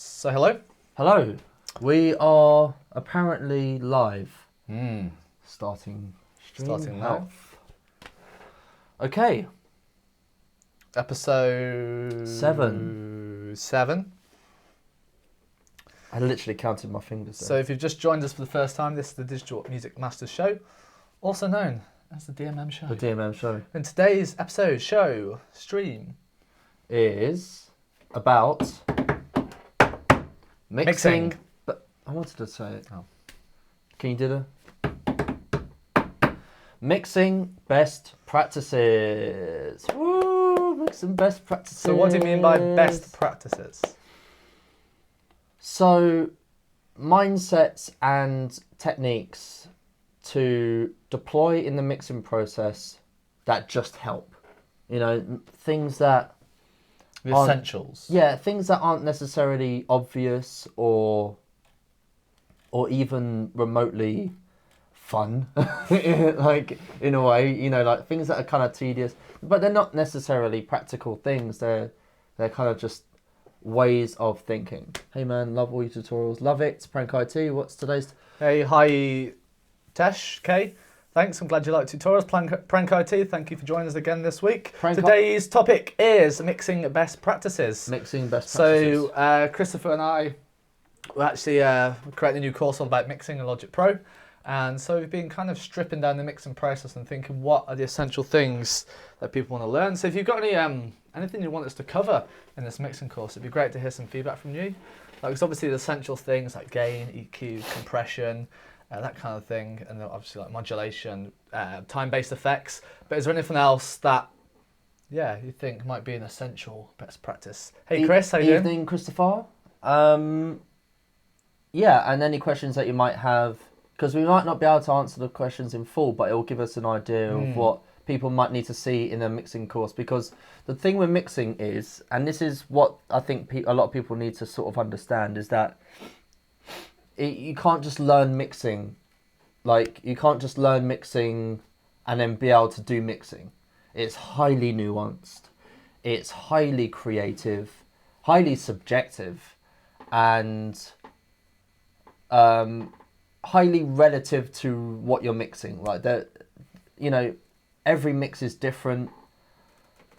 So hello. Hello. We are apparently live. Starting stream Starting now. health. Okay. Episode 7. I literally counted my fingers there. So if you've just joined us for the first time, this is the Digital Music Masters Show, also known as the DMM Show. The DMM Show. And today's episode, stream, is about mixing. But I wanted to say it. Oh. Can you do the mixing best practices? Woo! Mixing best practices. So what do you mean by best practices? So, mindsets and techniques to deploy in the mixing process that just help. You know, things that The essentials. Yeah, things that aren't necessarily obvious or even remotely fun, like in a way, you know, like things that are kind of tedious, but they're not necessarily practical things. They're kind of just ways of thinking. Hey man, love all your tutorials, love it. It's Prank IT. What's today's? Hey, hi, Tesh, Kay. Thanks, I'm glad you like tutorials. Prank IT, thank you for joining us again this week. Today's topic is mixing best practices. Mixing best practices. So Christopher and I were actually creating a new course all about mixing in Logic Pro. And so we've been kind of stripping down the mixing process and thinking what are the essential things that people want to learn. So if you've got any anything you want us to cover in this mixing course, it'd be great to hear some feedback from you. Like, it's obviously the essential things like gain, EQ, compression, that kind of thing, and then obviously like modulation, time-based effects. But is there anything else that, you think might be an essential best practice? Hey Chris, how you doing? Evening, Christopher. Yeah, and any questions that you might have, because we might not be able to answer the questions in full, but it will give us an idea of what people might need to see in a mixing course. Because the thing with mixing is, and this is what I think a lot of people need to sort of understand, is that you can't just learn mixing. Like, you can't just learn mixing and then be able to do mixing. It's highly nuanced. It's highly creative, highly subjective, and highly relative to what you're mixing. Like, you know, every mix is different.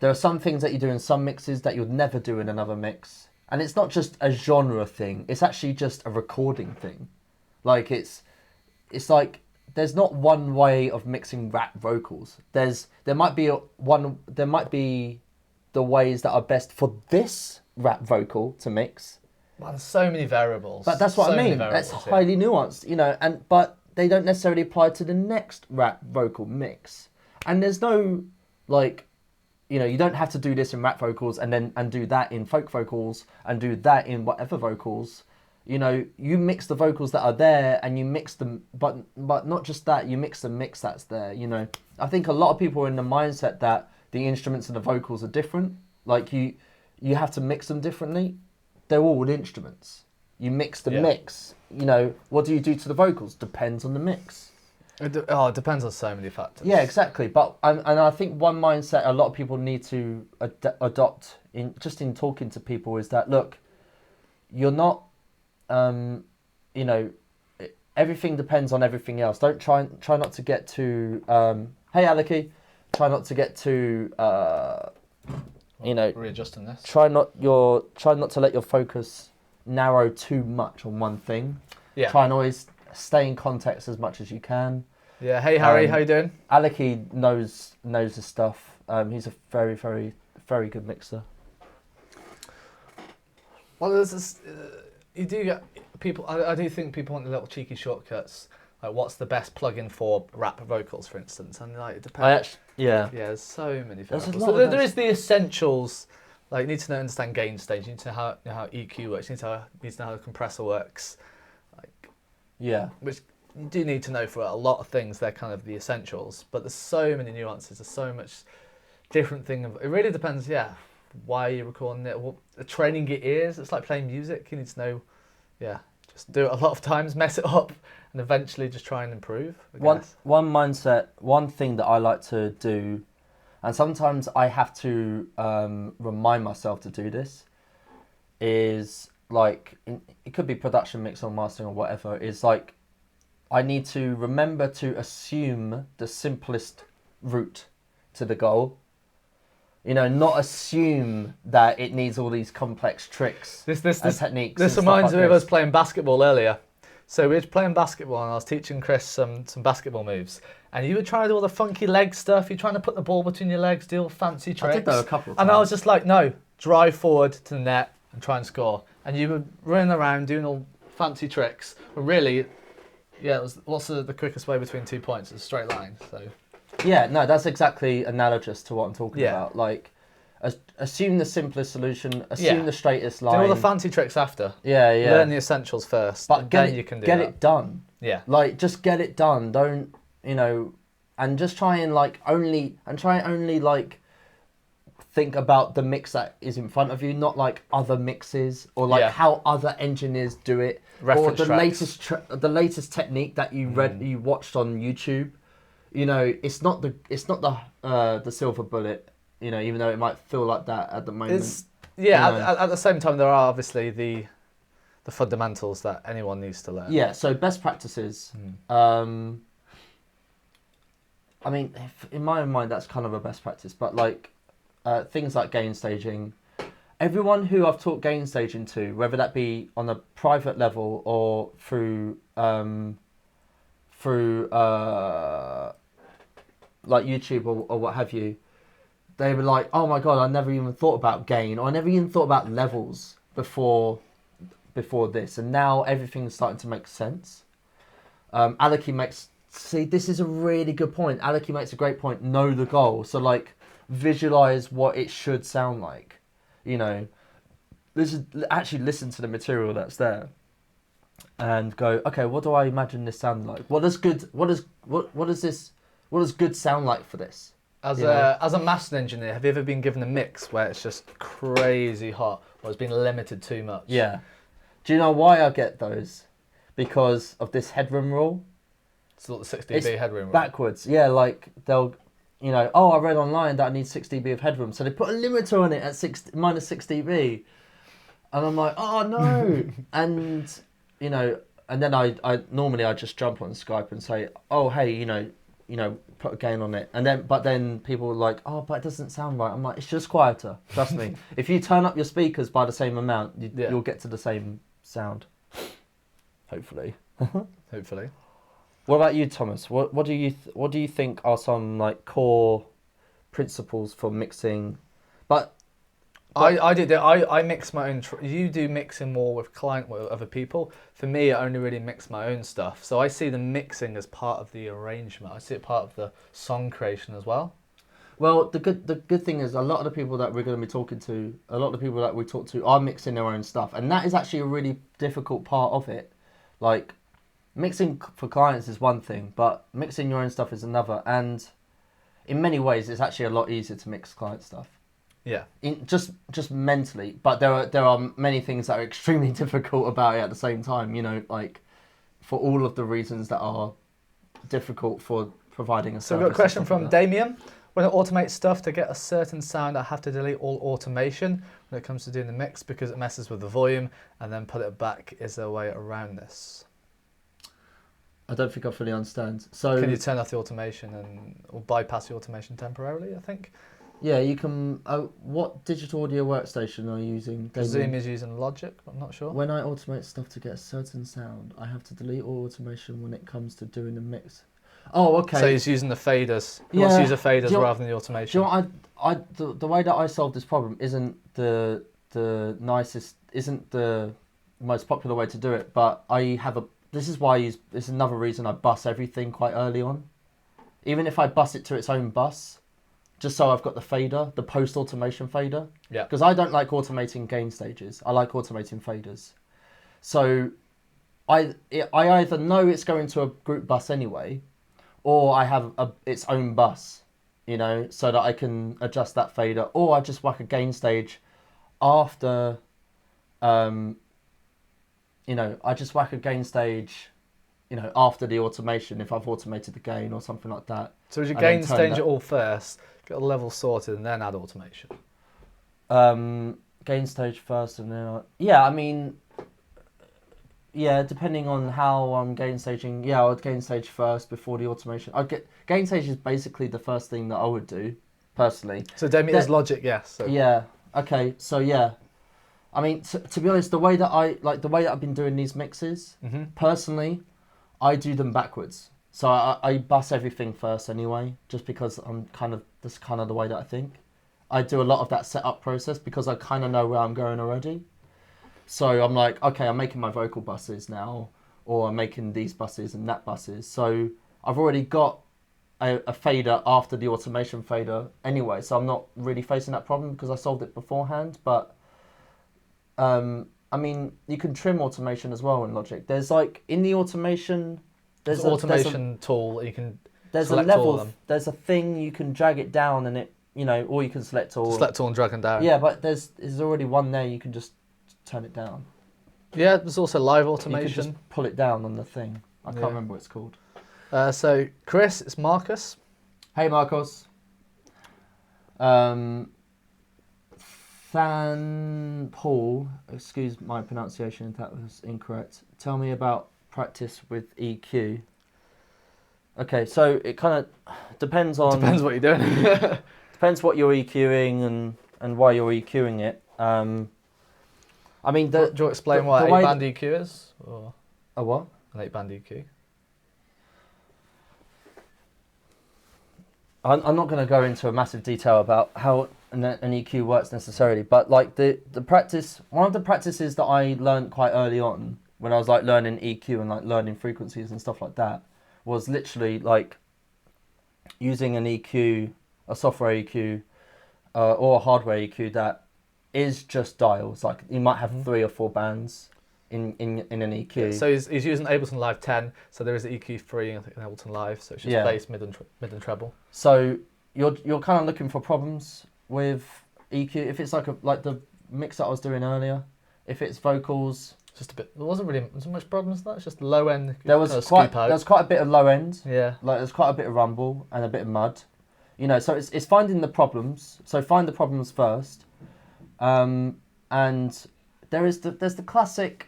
There are some things that you do in some mixes that you'd never do in another mix. And it's not just a genre thing. It's actually just a recording thing. Like, it's like there's not one way of mixing rap vocals. There might be the ways that are best for this rap vocal to mix. Well, there's so many variables. But that's what I mean. That's highly nuanced, you know, but they don't necessarily apply to the next rap vocal mix. And there's no, like, you know, you don't have to do this in rap vocals and do that in folk vocals and do that in whatever vocals. You know, you mix the vocals that are there and you mix them, but not just that, you mix the mix that's there, you know. I think a lot of people are in the mindset that the instruments and the vocals are different. Like, you have to mix them differently. They're all instruments. You mix the mix. You know, what do you do to the vocals? Depends on the mix. It depends on so many factors. Yeah, exactly. But and I think one mindset a lot of people need to adopt in talking to people is that, look, you're not, you know, everything depends on everything else. Don't try not to get too. Hey, Aleki, try not to get too. You know, readjusting this. Try not to let your focus narrow too much on one thing. Yeah. Try and always stay in context as much as you can. Yeah. Hey Harry, how you doing? Aleki knows his stuff. He's a very, very, very good mixer. Well, there's this, you do get people. I do think people want the little cheeky shortcuts. Like, what's the best plugin for rap vocals, for instance? And like, it depends. Yeah, there's so many There's a variables. lot So of there is the essentials. Like, you need to understand gain stage. You need to know how EQ works. You need to know how the compressor works. Which you do need to know for a lot of things. They're kind of the essentials. But there's so many nuances. There's so much different thing. It really depends. Why you're recording it. Training your ears. It's like playing music. You need to know. Just do it a lot of times. Mess it up. And eventually just try and improve. One mindset, one thing that I like to do, and sometimes I have to remind myself to do this, is like it could be production, mix or mastering or whatever, is like I need to remember to assume the simplest route to the goal. You know, not assume that it needs all these complex tricks and techniques. This reminds me of us playing basketball earlier. So we were playing basketball and I was teaching Chris some basketball moves. And you were trying to do all the funky leg stuff. You're trying to put the ball between your legs, do all fancy tricks. I did that a couple of times. And I was just like, no, drive forward to the net and try and score. And you were running around doing all fancy tricks. But really, yeah, what's the quickest way between 2 points? It's a straight line. So. Yeah, no, that's exactly analogous to what I'm talking about. Like, assume the simplest solution, assume the straightest line. Do all the fancy tricks after. Yeah, yeah. Learn the essentials first, but then you can get it done. Yeah. Like, just get it done. Don't, you know, and just try and only like think about the mix that is in front of you, not like other mixes or like how other engineers do it, reference or the tracks. latest technique that you you watched on YouTube. You know, it's not the silver bullet. You know, even though it might feel like that at the moment. At the same time, there are obviously the fundamentals that anyone needs to learn. Yeah. So best practices. I mean, in my own mind, that's kind of a best practice. But like things like gain staging, everyone who I've taught gain staging to, whether that be on a private level or through like YouTube or what have you, they were like, oh my God, I never even thought about gain, or I never even thought about levels before this, and now everything's starting to make sense. This is a really good point. Aleki makes a great point. Know the goal. So like, visualize what it should sound like. You know, actually listen to the material that's there, and go, okay, what do I imagine this sound like? What does good sound like for this? As a mastering engineer, have you ever been given a mix where it's just crazy hot, or it's been limited too much? Yeah. Do you know why I get those? Because of this headroom rule. It's not the 6 dB headroom rule. Backwards. Yeah, like they'll, you know, I read online that I need 6 dB of headroom, so they put a limiter on it at minus 6 dB, and I'm like, oh no, and you know, and then I normally just jump on Skype and say, oh hey, you know, put a gain on it, but then people are like, oh, but it doesn't sound right. I'm like, it's just quieter. Trust me. If you turn up your speakers by the same amount, you'll get to the same sound. Hopefully. Hopefully. What about you, Thomas? What do you think are some like core principles for mixing? But I mix my own. You do mixing more with other people. For me, I only really mix my own stuff. So I see the mixing as part of the arrangement. I see it part of the song creation as well. Well, the good thing is a lot of the people that we're going to be talking to, a lot of the people that we talk to are mixing their own stuff, and that is actually a really difficult part of it. Like, mixing for clients is one thing, but mixing your own stuff is another. And in many ways, it's actually a lot easier to mix client stuff. Yeah. Just mentally, but there are many things that are extremely difficult about it at the same time. You know, like for all of the reasons that are difficult for providing a service. So we've got a question from Damien. When I automate stuff to get a certain sound, I have to delete all automation when it comes to doing the mix because it messes with the volume, and then put it back. Is there a way around this? I don't think I fully understand. So can you turn off the automation or bypass the automation temporarily, I think? Yeah, you can. What digital audio workstation are you using? Zoom is using Logic, I'm not sure. When I automate stuff to get a certain sound, I have to delete all automation when it comes to doing the mix. Oh, okay. So he's using the faders. He wants to use the faders rather than the automation. Do you know, the way that I solve this problem isn't the nicest, isn't the most popular way to do it, but I have a. This is why this is another reason I bus everything quite early on. Even if I bus it to its own bus, just so I've got the fader, the post-automation fader. Yeah. Because I don't like automating gain stages. I like automating faders. So I either know it's going to a group bus anyway, or I have its own bus, you know, so that I can adjust that fader, or I just whack a gain stage after, you know, I just whack a gain stage, you know, after the automation if I've automated the gain or something like that. So would you gain stage it all first, get the level sorted, and then add automation? Gain stage first, and then yeah, I mean, Yeah, depending on how I'm gain staging. Yeah, I would gain stage first before the automation. I'd get gain stage is basically the first thing that I would do, personally. So Demeter's logic, yes. So. Yeah. Okay. So yeah, I mean, to be honest, the way that I've been doing these mixes, personally, I do them backwards. So I bus everything first anyway, just because that's kind of the way that I think. I do a lot of that setup process because I kind of know where I'm going already. So I'm like, okay, I'm making my vocal buses now, or I'm making these buses and that buses. So I've already got a fader after the automation fader anyway. So I'm not really facing that problem because I solved it beforehand. But I mean, you can trim automation as well in Logic. There's like in the automation, there's an automation tool. You can there's a level. There's a thing you can drag it down and it, or you can select all. Select all and drag and down. Yeah, but there's already one there. You can just turn it down. Yeah, there's also live automation. You can just pull it down on the thing. I can't remember what it's called. So Chris, it's Marcus. Hey Marcos. Than Paul, excuse my pronunciation if that was incorrect. Tell me about practice with EQ. Okay, so it kind of depends on... Depends what you're doing. Depends what you're EQing and why you're EQing it. I mean... Do you explain what 8-band EQ is? Or a what? An 8-band EQ. I'm not going to go into a massive detail about how an EQ works necessarily, but like the practice, one of the practices that I learned quite early on when I was like learning EQ and like learning frequencies and stuff like that was literally like using an EQ, a software EQ or a hardware EQ that is just dials. Like you might have 3 or 4 bands in an EQ. Yeah, so he's using Ableton Live 10, so there is the EQ3 in Ableton Live, so it's just bass, mid and treble. So you're kind of looking for problems with EQ. If it's like the mix that I was doing earlier, if it's vocals, just a bit. There wasn't much problems with that. It's just low end. There's quite a bit of low end. Yeah. Like there's quite a bit of rumble and a bit of mud. So it's finding the problems. So find the problems first. And there's the classic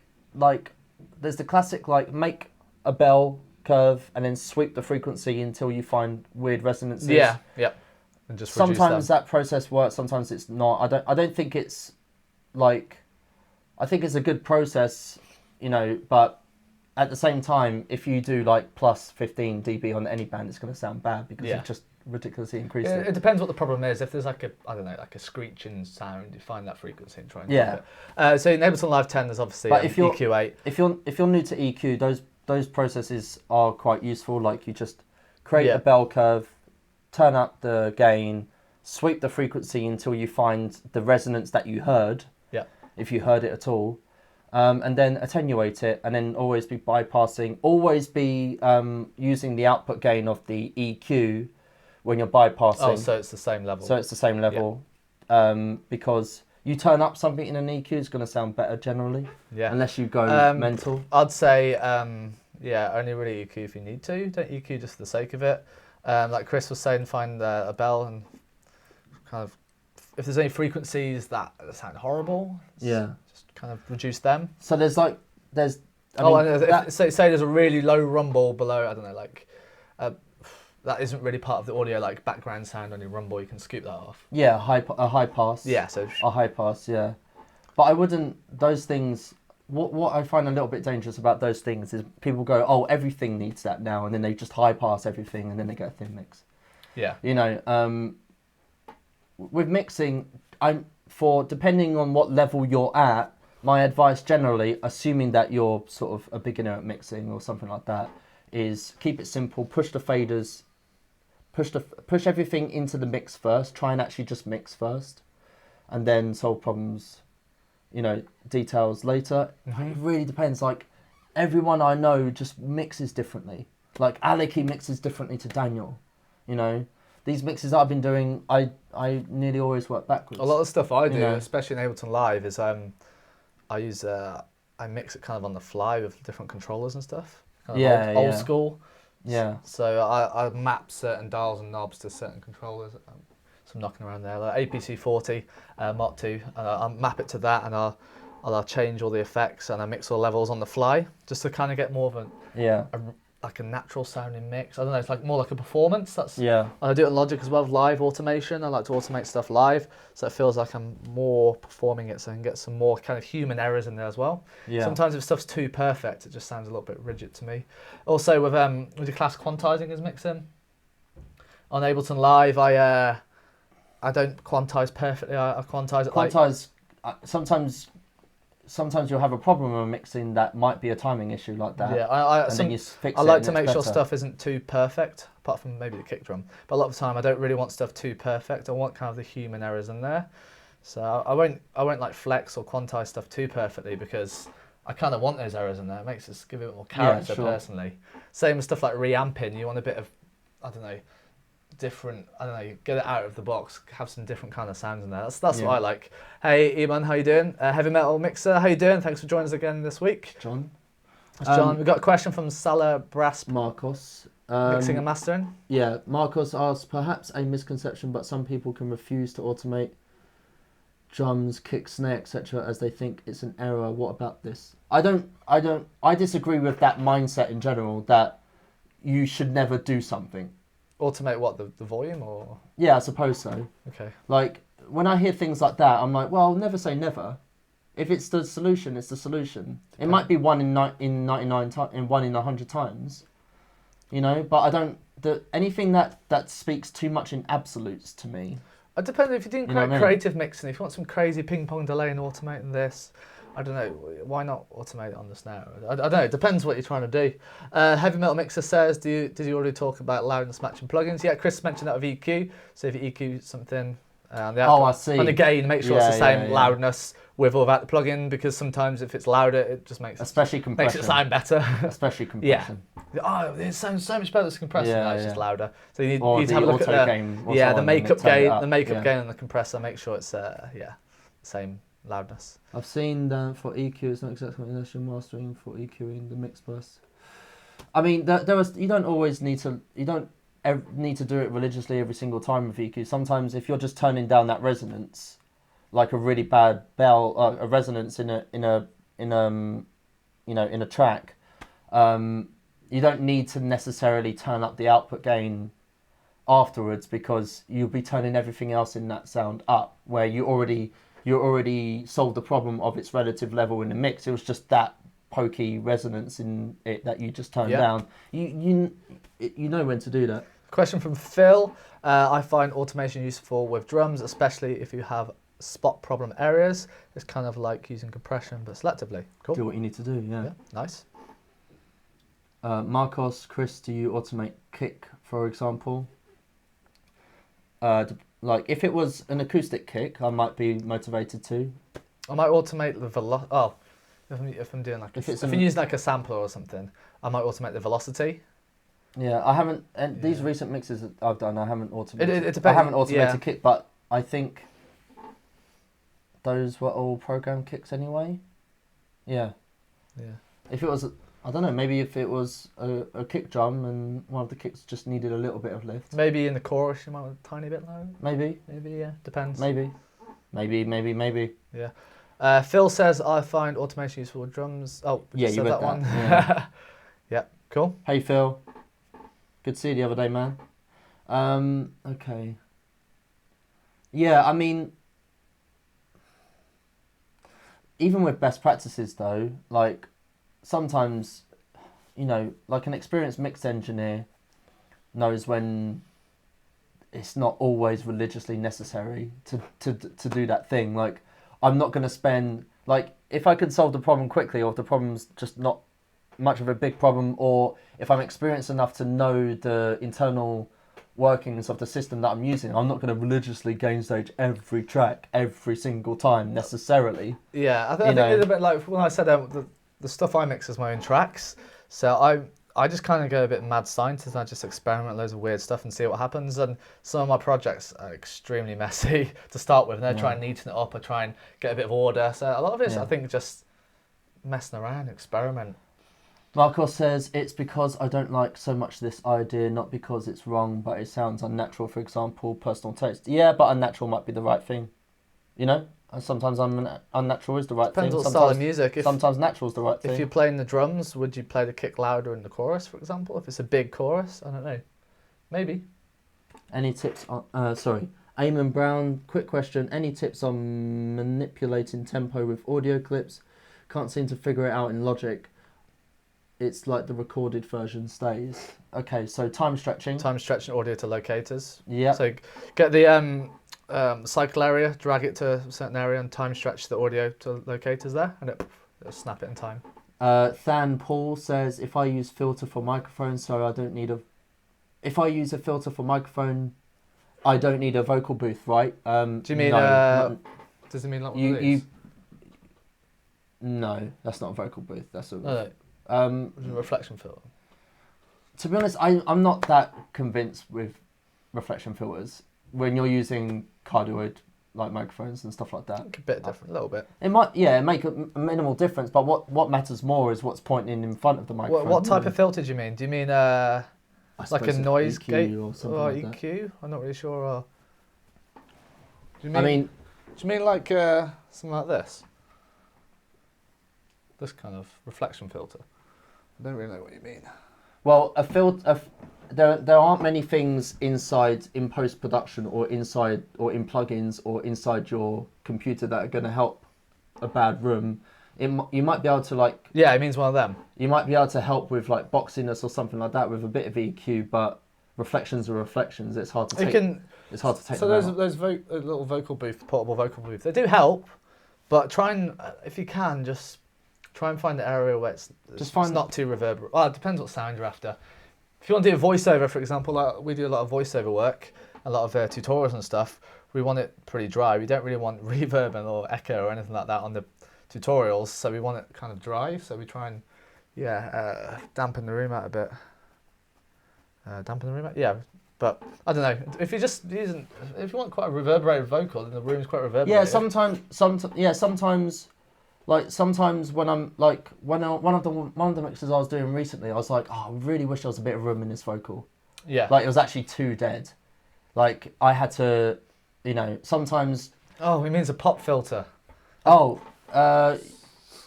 make a bell curve and then sweep the frequency until you find weird resonances. Yeah. And just sometimes that process works, sometimes it's not. I don't think it's like, I think it's a good process, but at the same time, if you do like plus 15 dB on any band, it's going to sound bad because it just ridiculously increased it. It depends what the problem is. If there's like a screeching sound, you find that frequency and try and do it. So in Ableton Live 10, there's obviously EQ8. If you're new to EQ, those processes are quite useful. Like you just create a bell curve, turn up the gain, sweep the frequency until you find the resonance that you heard. Yeah. If you heard it at all. And then attenuate it, and then always be using the output gain of the EQ when you're bypassing. Oh, so it's the same level. Because you turn up something in an EQ, it's going to sound better generally. Yeah. Unless you go mental. I'd say, only really EQ if you need to. Don't EQ just for the sake of it. Like Chris was saying, find a bell and kind of, if there's any frequencies that sound horrible, just kind of reduce them. So say there's a really low rumble below, I don't know, that isn't really part of the audio, like background sound, only rumble, you can scoop that off. Yeah, a high pass. Yeah, so a high pass, yeah. But I wouldn't, those things, what I find a little bit dangerous about those things is people go, oh, everything needs that now, and then they just high pass everything, and then they get a thin mix. Yeah. With mixing, depending on what level you're at, my advice generally, assuming that you're sort of a beginner at mixing or something like that, is keep it simple, push the faders, push everything into the mix first, try and actually just mix first, and then solve problems, details later. Mm-hmm. It really depends. Like, everyone I know just mixes differently. Like, Alec, he mixes differently to Daniel, These mixes that I've been doing, I nearly always work backwards. A lot of stuff I do, especially in Ableton Live, is I mix it kind of on the fly with different controllers and stuff. Kind of old school. Yeah. So I map certain dials and knobs to certain controllers. So I'm knocking around there, like APC 40 Mark II. I'll map it to that, and I'll I'll change all the effects and I mix all levels on the fly just to kind of get more of like a natural sounding mix. I don't know, it's like more like a performance. I do it in Logic as well, live automation. I like to automate stuff live, so it feels like I'm more performing it, so I can get some more kind of human errors in there as well. Sometimes if stuff's too perfect, it just sounds a little bit rigid to me. Also with the class quantizing as mixing on Ableton Live, I don't quantize perfectly. I quantize it sometimes you'll have a problem with mixing that might be a timing issue like that. Then you fix it. I like to make sure stuff isn't too perfect, apart from maybe the kick drum. But a lot of the time, I don't really want stuff too perfect. I want kind of the human errors in there. So I won't like flex or quantize stuff too perfectly because I kind of want those errors in there. It makes us give it more character personally. Same with stuff like reamping. You want a bit of, I don't know, different, get it out of the box, have some different kind of sounds in there. That's what I like. Hey Eamon, how you doing? Heavy Metal Mixer, how you doing? Thanks for joining us again this week. John. That's John. We've got a question from Salah Brass. Marcos. Mixing and mastering? Yeah, Marcos asks, perhaps a misconception, but some people can refuse to automate drums, kick, snare, etc. as they think it's an error. What about this? I disagree with that mindset in general, that you should never do something. Automate what, the volume or? Yeah, I suppose so. Okay. Like, when I hear things like that, I'm like, well, never say never. If it's the solution, it's the solution. Okay. It might be 1 in 99 and 1 in 100 times, but I don't, anything that speaks too much in absolutes to me. It depends if you're doing creative mixing. If you want some crazy ping pong delay and automating this, I don't know, why not automate it on the snare? I don't know, it depends what you're trying to do. Heavy Metal Mixer says, did you already talk about loudness matching plugins? Yeah, Chris mentioned that with EQ. So if you EQ something on the output, I see. On the gain, make sure it's the same loudness with or without the plugin, because sometimes if it's louder, it just makes makes it sound better. Especially compression. Oh, it sounds so much better as compressor. No, it's just louder. So you need to have a look at the makeup gain on the compressor. Make sure it's same loudness. I've seen that for EQ, it's not exactly industrial mastering for EQing the mix bus. I mean, you don't always need to. You don't need to do it religiously every single time with EQ. Sometimes, if you're just turning down that resonance, like a really bad bell, a resonance in a track, you don't need to necessarily turn up the output gain afterwards, because you'll be turning everything else in that sound up, where you already solved the problem of its relative level in the mix. It was just that pokey resonance in it that you just turned down. You know when to do that. Question from Phil. I find automation useful with drums, especially if you have spot problem areas. It's kind of like using compression, but selectively. Cool. Do what you need to do, yeah. Nice. Marcos, Chris, do you automate kick, for example? Like, if it was an acoustic kick, I might be motivated to. I might automate the velocity. Oh, if I'm doing like if I'm using like a sampler or something, I might automate the velocity. Yeah, I haven't. And these recent mixes that I've done, I haven't automated. It depends. I haven't automated kick, but I think those were all program kicks anyway. Yeah. Yeah. If it was, I don't know, maybe if it was a kick drum and one of the kicks just needed a little bit of lift. Maybe in the chorus you might want a tiny bit low. Maybe, yeah, depends. Maybe. Yeah. Phil says, I find automation useful with drums. Oh, yeah, you read that one. Yeah. Yeah, cool. Hey Phil. Good to see you the other day, man. Okay. Yeah, I mean, even with best practices though, like, sometimes, like an experienced mix engineer knows when it's not always religiously necessary to do that thing. Like, I'm not going to spend, like, if I can solve the problem quickly, or if the problem's just not much of a big problem, or if I'm experienced enough to know the internal workings of the system that I'm using, I'm not going to religiously gain stage every track every single time necessarily. Yeah, I think it's a bit like when I said the stuff I mix is my own tracks. So I just kind of go a bit mad scientist, and I just experiment loads of weird stuff and see what happens. And some of my projects are extremely messy to start with, and then try and neaten it up or try and get a bit of order. So a lot of it's, I think, just messing around, experiment. Marcos says, it's because I don't like so much this idea, not because it's wrong, but it sounds unnatural. For example, personal taste. Yeah, but unnatural might be the right thing. And sometimes unnatural is the right Depends thing. what style of music. Sometimes natural is the right thing. If you're playing the drums, would you play the kick louder in the chorus, for example? If it's a big chorus, I don't know. Maybe. Any tips on... Eamon Brown, quick question. Any tips on manipulating tempo with audio clips? Can't seem to figure it out in Logic. It's like the recorded version stays. Okay, so time stretching. Time stretching audio to locators. Yeah. So get the cycle area, drag it to a certain area, and time stretch the audio to locators there, and it'll snap it in time. Than Paul says, if I use filter for microphone, so I don't need a... If I use a filter for microphone, I don't need a vocal booth, right? Do you mean, no, does it mean like one of these? No, that's not a vocal booth. That's a... reflection filter. To be honest, I'm not that convinced with reflection filters when you're using cardioid like microphones and stuff like that. A bit different, a little bit. It might, make a minimal difference, but what matters more is what's pointing in front of the microphone. What type of filter do you mean? Do you mean like a noise EQ gate or something or like EQ? that? I'm not really sure. Do you I mean, do you mean like something like this? This kind of reflection filter. I don't really know what you mean. well, a filter. There aren't many things inside in post-production or inside or in plugins or inside your computer that are going to help a bad room. You might be able to like... Yeah, it means one of them. You might be able to help with like boxiness or something like that with a bit of EQ, but reflections are reflections. It's hard to take. It's hard to take. So them those out. little vocal booth, portable vocal booth, they do help, but try and if you can just try and find the area where it's not too reverberant. Well, it depends what sound you're after. If you want to do a voiceover, for example, like we do a lot of voiceover work, a lot of tutorials and stuff. We want it pretty dry. We don't really want reverb or echo or anything like that on the tutorials, so we want it kind of dry. So we try and dampen the room out a bit. Yeah. But I don't know. If you're just using, if you want quite a reverberated vocal, then the room's quite reverberated. Yeah, sometimes when I'm like one of the mixes I was doing recently, I was like, oh, I really wish there was a bit of room in this vocal. Yeah. Like it was actually too dead. Like I had to, sometimes. Oh, it means a pop filter. Oh,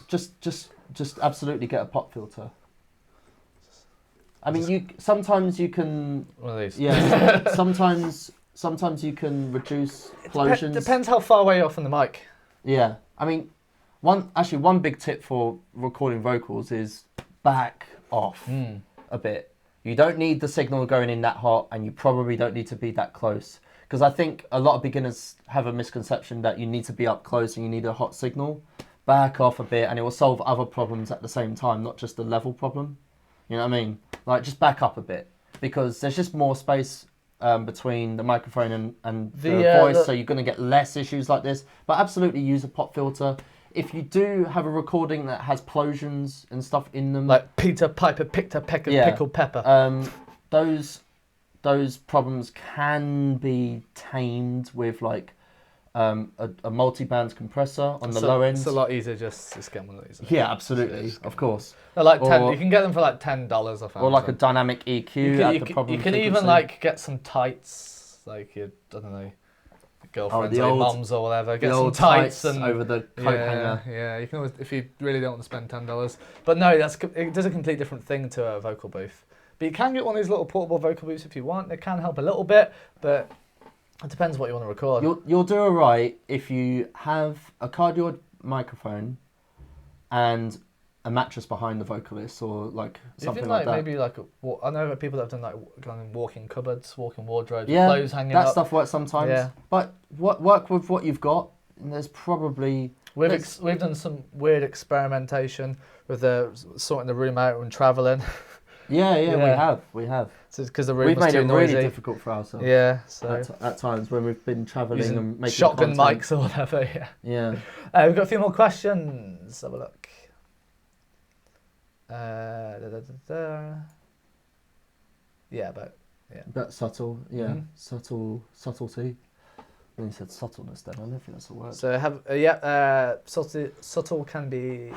just absolutely get a pop filter. I mean, sometimes you can. One of these. Yeah. sometimes you can reduce explosions. Depends how far away you're from the mic. Yeah. I mean, one big tip for recording vocals is back off a bit. You don't need the signal going in that hot, and you probably don't need to be that close. Because I think a lot of beginners have a misconception that you need to be up close and you need a hot signal. Back off a bit, and it will solve other problems at the same time, not just the level problem. You know what I mean? Like, just back up a bit, because there's just more space between the microphone and the voice, so you're going to get less issues like this. But absolutely use a pop filter. If you do have a recording that has plosions and stuff in them... Like Peter Piper picked a peck of pickled pepper. Those problems can be tamed with, like, a multi-band compressor on the low end. It's a lot easier just get one of these. Yeah, absolutely, of course. They're like you can get them for like $10 off Amazon. Or like a dynamic EQ You can even like get some tights, like your, I don't know, girlfriends or moms or whatever. Get some tights and over the coat hanger. Yeah, you can always, if you really don't want to spend $10. But no, it does a complete different thing to a vocal booth. But you can get one of these little portable vocal booths if you want. It can help a little bit, but it depends what you want to record. You'll do alright if you have a cardioid microphone and a mattress behind the vocalist, or like something like that. Maybe like I know people that have done like walk-in cupboards, walk-in wardrobes, yeah, clothes hanging up. That stuff works sometimes. Yeah. But work with what you've got. And there's probably we've done some weird experimentation with sorting the room out when travelling. Yeah, we have. Because the room we've was made too it noisy. really difficult for ourselves. Yeah, so at times when we've been travelling and making shotgun content. mics or whatever. Yeah. Yeah. We've got a few more questions. Let's have a look. Yeah, but subtle. Yeah, subtlety. When you said subtleness, then I don't think that's a word. So subtle can be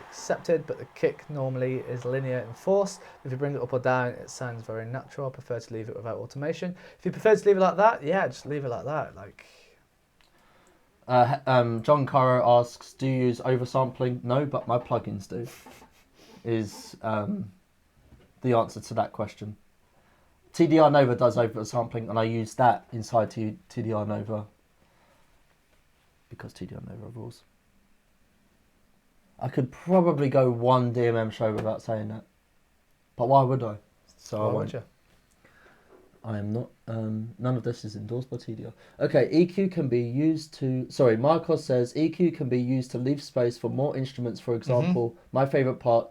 accepted, but the kick normally is linear in force. If you bring it up or down, it sounds very natural. I prefer to leave it without automation. If you prefer to leave it like that, yeah, just leave it like that. Like, John Caro asks, do you use oversampling? No, but my plugins do. Is the answer to that question. TDR Nova does oversampling, and I use that inside TDR Nova because TDR Nova rules. I could probably go one DMM show without saying that, but why would I? So Why I won't. would you? I am not. None of this is endorsed by TDR. Okay, EQ can be used to. Sorry, Marcos says EQ can be used to leave space for more instruments. For example, my favorite part.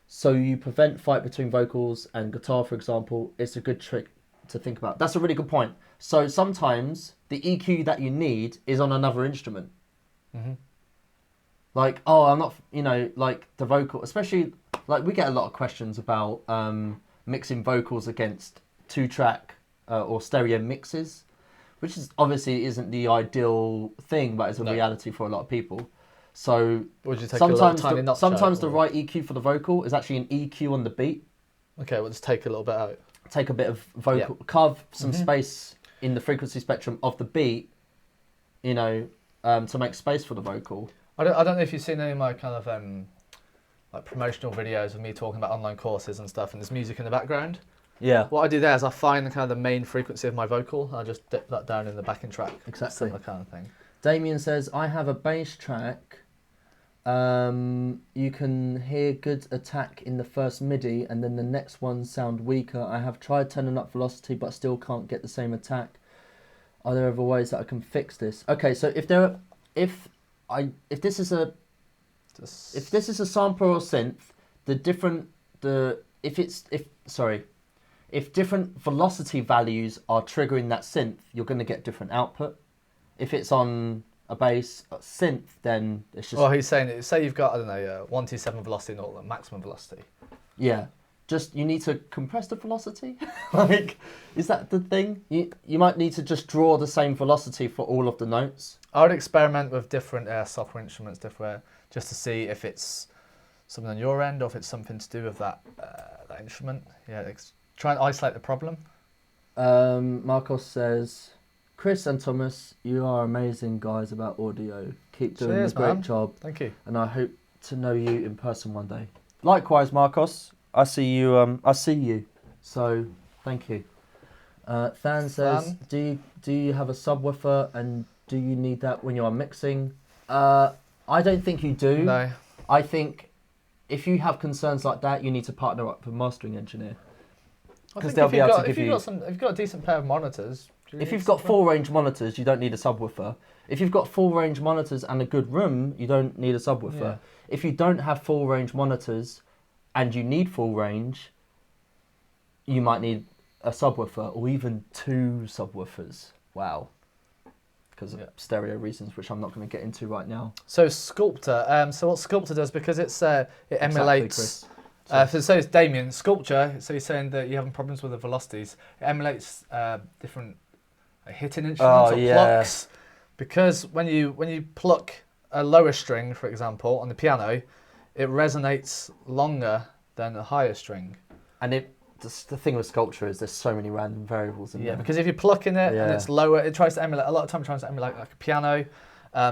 So you prevent fight between vocals and guitar, for example. It's a good trick to think about. That's a really good point. So sometimes the EQ that you need is on another instrument. Mm-hmm. Like, oh, I'm not, like the vocal, especially, like we get a lot of questions about mixing vocals against 2-track or stereo mixes, which is obviously isn't the ideal thing, but it's a reality for a lot of people. So Would you take sometimes a little sometimes the right EQ for the vocal is actually an EQ on the beat. Okay, we'll just take a little bit out. Take a bit of vocal, carve some space in the frequency spectrum of the beat, to make space for the vocal. I don't know if you've seen any of my kind of like promotional videos of me talking about online courses and stuff, and there's music in the background. Yeah. What I do there is I find the kind of the main frequency of my vocal, and I just dip that down in the backing track. Exactly. Similar kind of thing. Damien says, I have a bass track. You can hear good attack in the first MIDI, and then the next ones sound weaker. I have tried turning up velocity, but still can't get the same attack. Are there other ways that I can fix this? Okay, so if this is a sampler or synth, if different velocity values are triggering that synth, you're going to get different output. If it's on a bass synth, then it's just... Well, he's saying, say you've got, 127 velocity and all the maximum velocity. Yeah. Just, you need to compress the velocity? Like, is that the thing? You might need to just draw the same velocity for all of the notes. I would experiment with different software instruments, just to see if it's something on your end or if it's something to do with that instrument. Yeah, try and isolate the problem. Marcos says, Chris and Thomas, you are amazing guys about audio. Keep doing a great job. Thank you. And I hope to know you in person one day. Likewise, Marcos. I see you. So, thank you. Than says, do you have a subwoofer and do you need that when you are mixing? I don't think you do. No. I think if you have concerns like that, you need to partner up with a mastering engineer. Because they'll be able to give you... If you've got a decent pair of monitors... If you've got full range monitors, you don't need a subwoofer. If you've got full range monitors and a good room, you don't need a subwoofer. Yeah. If you don't have full range monitors and you need full range, you might need a subwoofer or even 2 subwoofers. Wow. Because of stereo reasons, which I'm not going to get into right now. So Sculptor, so what Sculptor does, because it emulates... Exactly, so it's Damien, Sculpture, so you're saying that you're having problems with the velocities. It emulates different hitting instruments or plucks. Because when you pluck a lower string, for example, on the piano, it resonates longer than a higher string. And the thing with Sculpture is there's so many random variables in there. Yeah, because if you're plucking it and it's lower, it tries to emulate, a lot of time it tries to emulate like a piano.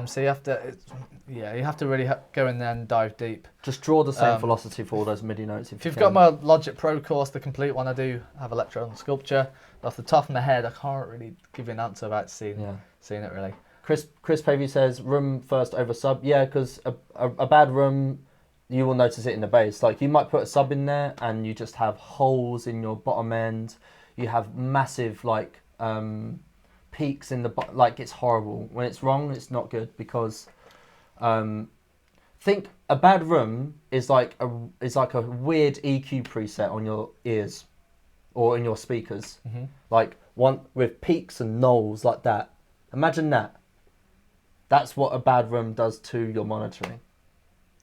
So you have to really go in there and dive deep. Just draw the same velocity for all those MIDI notes. If you've got my Logic Pro course, the complete one, I do have a lecture on Sculpture. But off the top of my head, I can't really give you an answer about seeing it really. Chris Pavey says room first over sub. Yeah, because a bad room, you will notice it in the bass. Like you might put a sub in there and you just have holes in your bottom end. You have massive peaks in the it's horrible. When it's wrong, it's not good because think a bad room is like a weird EQ preset on your ears or in your speakers. Mm-hmm. Like one with peaks and knolls like that. Imagine that. That's what a bad room does to your monitoring.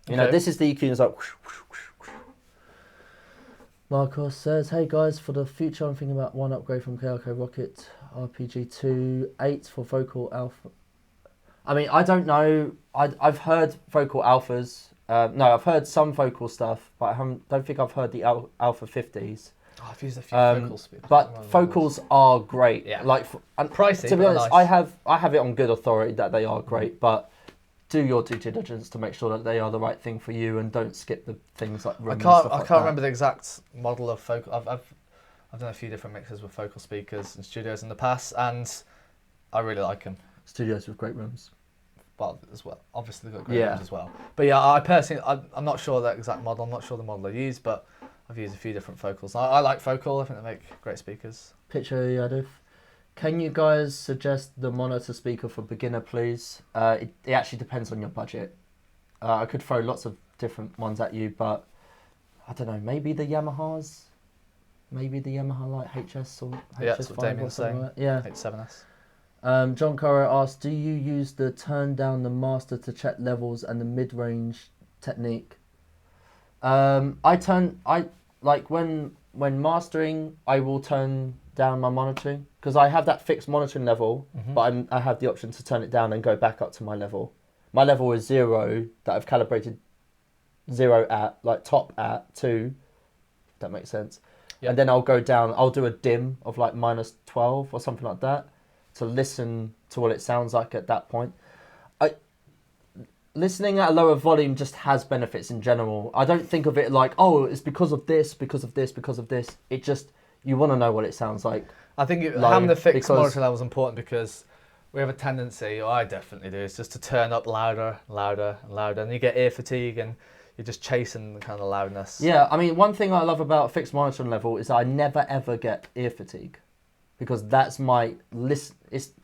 You know, this is the EQ. It's like. Whoosh, whoosh, whoosh, whoosh. Marcos says, "Hey guys, for the future, I'm thinking about one upgrade from KRK Rocket RPG to 8 for vocal alpha." I mean, I don't know. I've heard vocal alphas. No, I've heard some vocal stuff, but don't think I've heard the alpha 50s. Oh, I've used a few focal speakers. But focals are great. Yeah. Like, and pricey. to be honest, nice. I have it on good authority that they are great, but do your due diligence to make sure that they are the right thing for you, and don't skip the things like room. I can't remember the exact model of focal. I've done a few different mixes with focal speakers in studios in the past, and I really like them. Studios with great rooms. Well, as well, obviously they've got great rooms as well. But yeah, I personally, I'm not sure that exact model. I'm not sure the model I use, but I've used a few different focals. I like focal. I think they make great speakers. Picture Yadif. Can you guys suggest the monitor speaker for beginner, please? It actually depends on your budget. I could throw lots of different ones at you, but I don't know. Maybe the Yamahas. Maybe the Yamaha like HS or HS5 that's what Damien's saying. Like yeah. H7S. John Caro asked, do you use the turn down the master to check levels and the mid-range technique? When mastering, I will turn down my monitoring because I have that fixed monitoring level, but I have the option to turn it down and go back up to my level. My level is 0 that I've calibrated 0 at, like top at 2, if that makes sense. Yep. And then I'll go down, I'll do a dim of like -12 or something like that to listen to what it sounds like at that point. Listening at a lower volume just has benefits in general. I don't think of it like, oh, it's because of this, because of this, because of this. It just, you want to know what it sounds like. I think having the fixed monitor level is important because we have a tendency, or I definitely do, is just to turn up louder, louder, and louder, and you get ear fatigue and you're just chasing the kind of loudness. Yeah, I mean, one thing I love about fixed monitoring level is I never ever get ear fatigue because that's my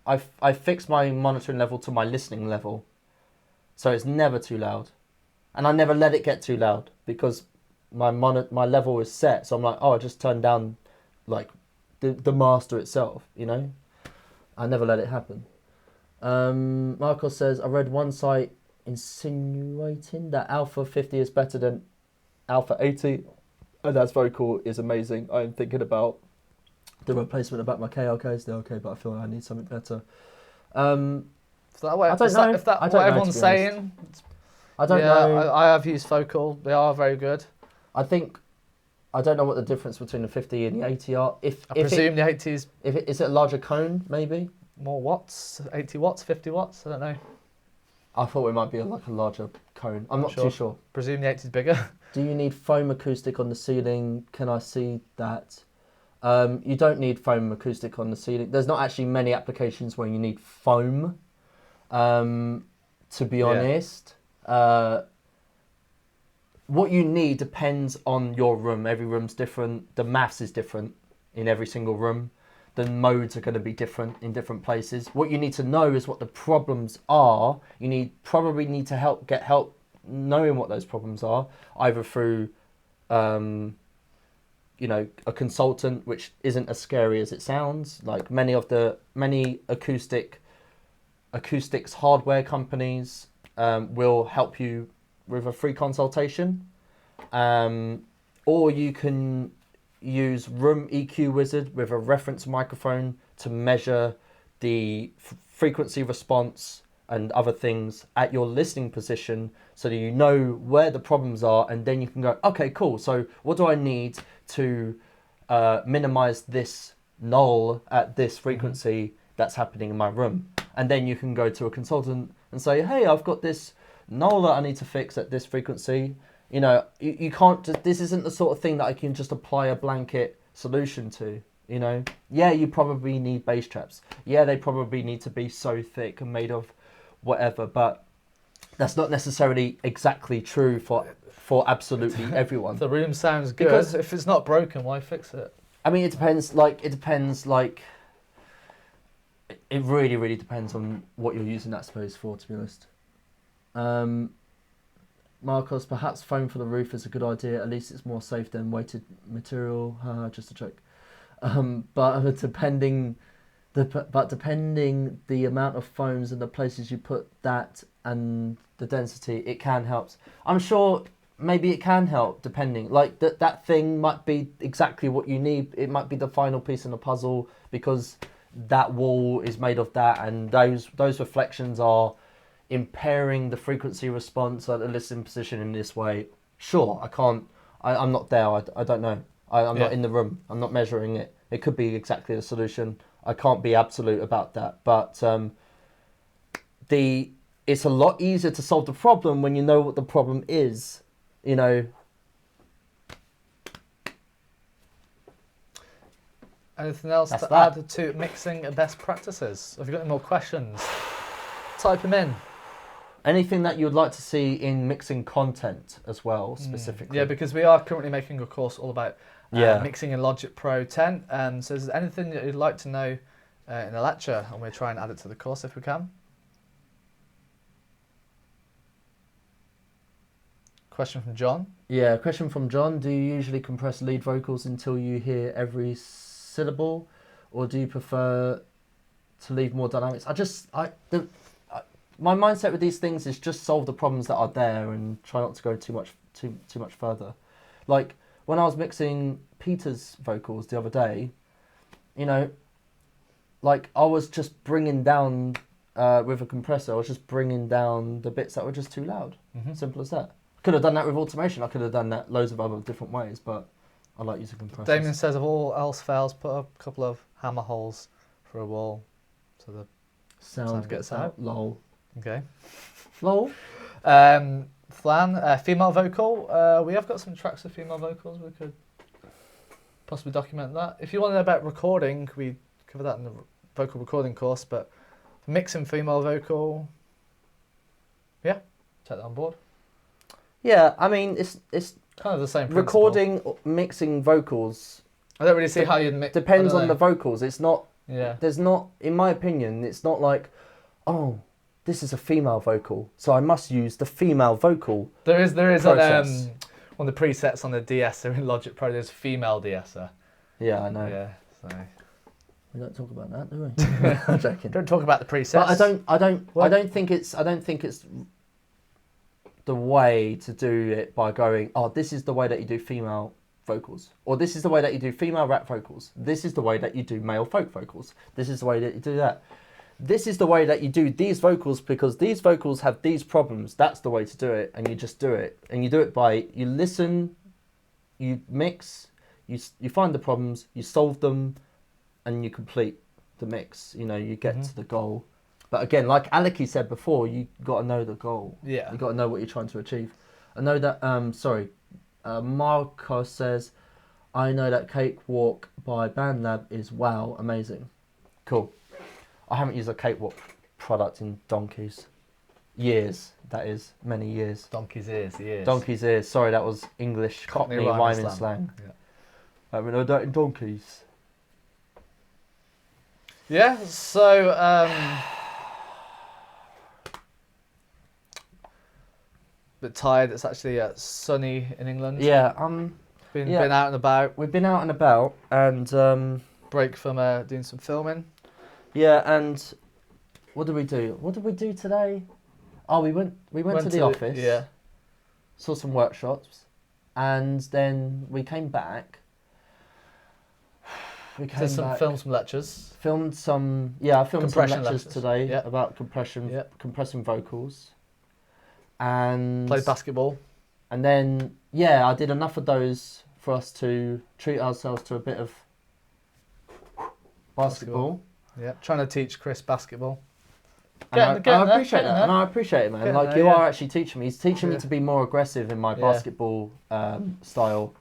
I fix my monitoring level to my listening level. So it's never too loud. And I never let it get too loud because my level is set. So I'm like, oh, I just turn down like the master itself, you know? I never let it happen. Marcos says, I read one site insinuating that Alpha 50 is better than Alpha 80. And that's very cool. It's amazing. I'm thinking about the replacement about my KLKs. They're okay, but I feel like I need something better. So that way, I don't know. If that I don't what know, everyone's saying, I don't know. I have used focal. They are very good. I don't know what the difference between the 50 and the 80 are. I presume the 80s... Is it a larger cone, maybe? More watts? 80 watts? 50 watts? I don't know. I thought it might be like a larger cone. I'm not too sure. Presume the 80's bigger. Do you need foam acoustic on the ceiling? Can I see that? You don't need foam acoustic on the ceiling. There's not actually many applications where you need foam. To be honest, what you need depends on your room. Every room's different. The maths is different in every single room. The modes are going to be different in different places. What you need to know is what the problems are. You probably need to get help knowing what those problems are, either through, a consultant, which isn't as scary as it sounds. Like many acoustics hardware companies will help you with a free consultation, or you can use Room EQ Wizard with a reference microphone to measure the frequency response and other things at your listening position so that you know where the problems are, and then you can go, okay, cool, so what do I need to minimize this null at this frequency that's happening in my room? And then you can go to a consultant and say, hey, I've got this null that I need to fix at this frequency. You know, you can't just, this isn't the sort of thing that I can just apply a blanket solution to, you know. Yeah, you probably need bass traps. Yeah, they probably need to be so thick and made of whatever, but that's not necessarily exactly true for absolutely everyone. The room sounds good. Because if it's not broken, why fix it? I mean, it depends, it really, really depends on what you're using that space for, to be honest. Marcos, perhaps foam for the roof is a good idea. At least it's more safe than weighted material. Just a joke. But depending the amount of foams and the places you put that and the density, it can help. I'm sure maybe it can help depending. Like that thing might be exactly what you need. It might be the final piece in the puzzle because that wall is made of that, and those reflections are impairing the frequency response at the listening position in this way. Sure, I'm not there. I don't know. I'm not in the room. I'm not measuring it. It could be exactly the solution. I can't be absolute about that. But it's a lot easier to solve the problem when you know what the problem is. You know. Anything else to add to mixing and best practices? Have you got any more questions? Type them in. Anything that you would like to see in mixing content as well, specifically? Yeah, because we are currently making a course all about mixing in Logic Pro 10. So is there anything that you'd like to know in a lecture? And we'll try and add it to the course if we can. Question from John. Yeah, question from John. Do you usually compress lead vocals until you hear every syllable, or do you prefer to leave more dynamics? My mindset with these things is just solve the problems that are there and try not to go too much further. Like when I was mixing Peter's vocals the other day, you know, like I was just bringing down with a compressor. I was just bringing down the bits that were just too loud. Simple as that. Could have done that with automation. I could have done that loads of other different ways, but I like using compressors. Damien says, if all else fails, put a couple of hammer holes for a wall so the sound gets out. Lol. Okay. Lol. Flan, female vocal. We have got some tracks of female vocals. We could possibly document that. If you want to know about recording, we cover that in the vocal recording course, but mixing female vocal, yeah, take that on board. Yeah, I mean, it's kind of the same principle. Recording, mixing vocals. I don't really see how you'd mix. Depends on the vocals. It's not. Yeah. There's not, in my opinion, it's not like, oh, this is a female vocal, so I must use the female vocal. There is one of the presets on the de-esser in Logic Pro. There's female de-esser. Yeah, I know. Yeah. So. We don't talk about that, do we? I'm joking. Don't talk about the presets. But I don't think it's the way to do it by going, oh, this is the way that you do female vocals, or this is the way that you do female rap vocals, this is the way that you do male folk vocals, this is the way that you do that, this is the way that you do these vocals because these vocals have these problems. That's the way to do it, and you just do it, and you do it by, you listen, you mix, you find the problems, you solve them, and you complete the mix. You know, you get to the goal. But again, like Aleki said before, you got to know the goal. Yeah. You got to know what you're trying to achieve. I know that. Marco says, I know that Cakewalk by BandLab is wow, amazing. Cool. I haven't used a Cakewalk product in donkeys. Years, that is, many years. Donkey's ears, years. Donkey's ears. Sorry, that was English Cockney rhyming slang. Yeah. I haven't know that in donkeys. Yeah, so bit tired. It's actually sunny in England. Yeah, been out and about. We've been out and about, and break from doing some filming. Yeah, and what did we do? What did we do today? Oh, we went to the office. Yeah. Saw some workshops, and then we came back. Filmed some lectures. I filmed some lectures today about compressing vocals. And played basketball. And then, I did enough of those for us to treat ourselves to a bit of basketball. Yeah, trying to teach Chris basketball. I appreciate that. And I appreciate it, man. You are actually teaching me. He's teaching me to be more aggressive in my basketball style.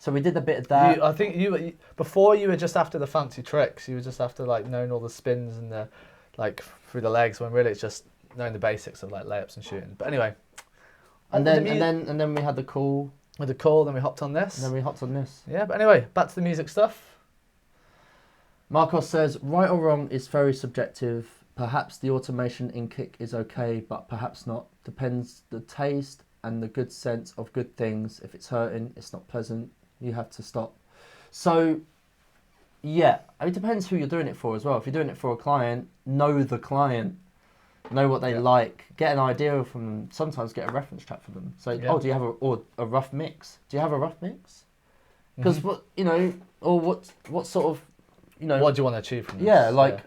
So we did a bit of that. I think you before you were just after the fancy tricks. You were just after like knowing all the spins and the like through the legs. When really it's just knowing the basics of like layups and shooting. But anyway. And then we had the call. With the call, then we hopped on this. Yeah, but anyway, back to the music stuff. Marcos says, right or wrong is very subjective. Perhaps the automation in Kick is okay, but perhaps not. Depends the taste and the good sense of good things. If it's hurting, it's not pleasant, you have to stop. So, yeah, it depends who you're doing it for as well. If you're doing it for a client, know the client. Know what they like. Get an idea from them. Sometimes get a reference track for them. So, do you have a rough mix? Do you have a rough mix? Because what sort of, what do you want to achieve from this?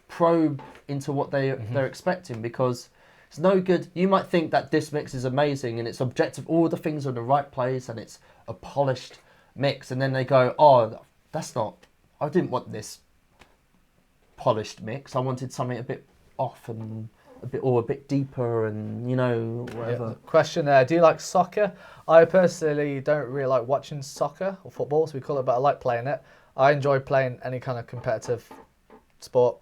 Probe into what they're expecting, because it's no good. You might think that this mix is amazing and it's objective. All the things are in the right place and it's a polished mix, and then they go, oh, that's not. I didn't want this polished mix. I wanted something a bit off and a bit deeper, and whatever. Yeah. Question there: do you like soccer? I personally don't really like watching soccer or football, so we call it, but I like playing it. I enjoy playing any kind of competitive sport.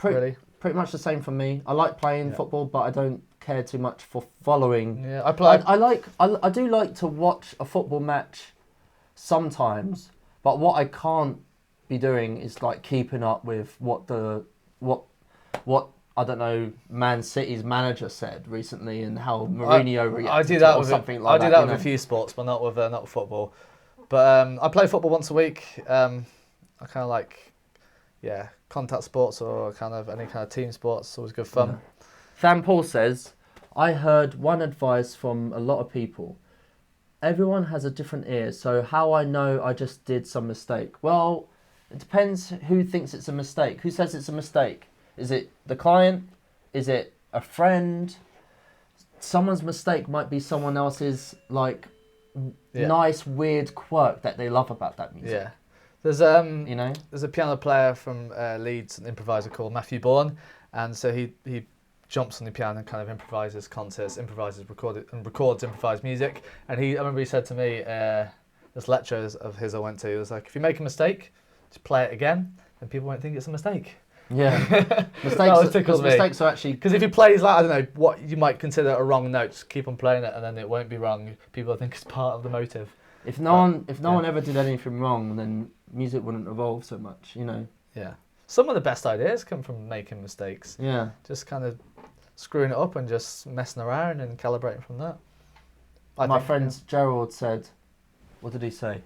Really, pretty much the same for me. I like playing football, but I don't care too much for following. Yeah, I play. I do like to watch a football match sometimes, but what I can't be doing is like keeping up with what I don't know, Man City's manager said recently and how Mourinho reacted. I do that with something like that. I do that with a few sports, but not with football. But I play football once a week. I kind of like, contact sports or kind of any kind of team sports. It's always good fun. Yeah. Sam Paul says, I heard one advice from a lot of people. Everyone has a different ear, so how I know I just did some mistake? Well, it depends who thinks it's a mistake. Who says it's a mistake? Is it the client? Is it a friend? Someone's mistake might be someone else's nice weird quirk that they love about that music. Yeah. There's there's a piano player from Leeds, an improviser called Matthew Bourne, and so he jumps on the piano and kind of improvises concerts, records improvised music. And I remember he said to me, this lecture of his I went to, he was like, if you make a mistake, just play it again, and people won't think it's a mistake. Yeah, mistakes are actually, because if he plays like, I don't know, what you might consider a wrong note, just keep on playing it, and then it won't be wrong. People think it's part of the motive. If no one ever did anything wrong, then music wouldn't evolve so much, Yeah. Some of the best ideas come from making mistakes. Yeah. Just kind of screwing it up and just messing around and calibrating from that. My friend Gerald said, what did he say?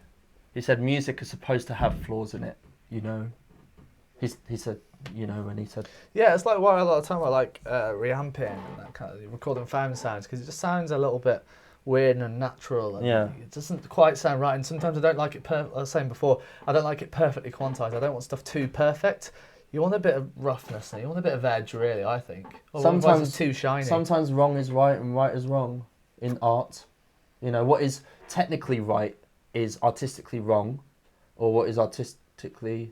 He said music is supposed to have flaws in it, He said, when he said... Yeah, it's like why a lot of time I like reamping and that kind of recording found sounds, because it just sounds a little bit weird and unnatural. And it doesn't quite sound right, and sometimes I don't like it, I was saying before, I don't like it perfectly quantized. I don't want stuff too perfect. You want a bit of roughness, you want a bit of edge, really, I think. Sometimes it's too shiny. Sometimes wrong is right and right is wrong in art. What is technically right is artistically wrong, or what is artistically...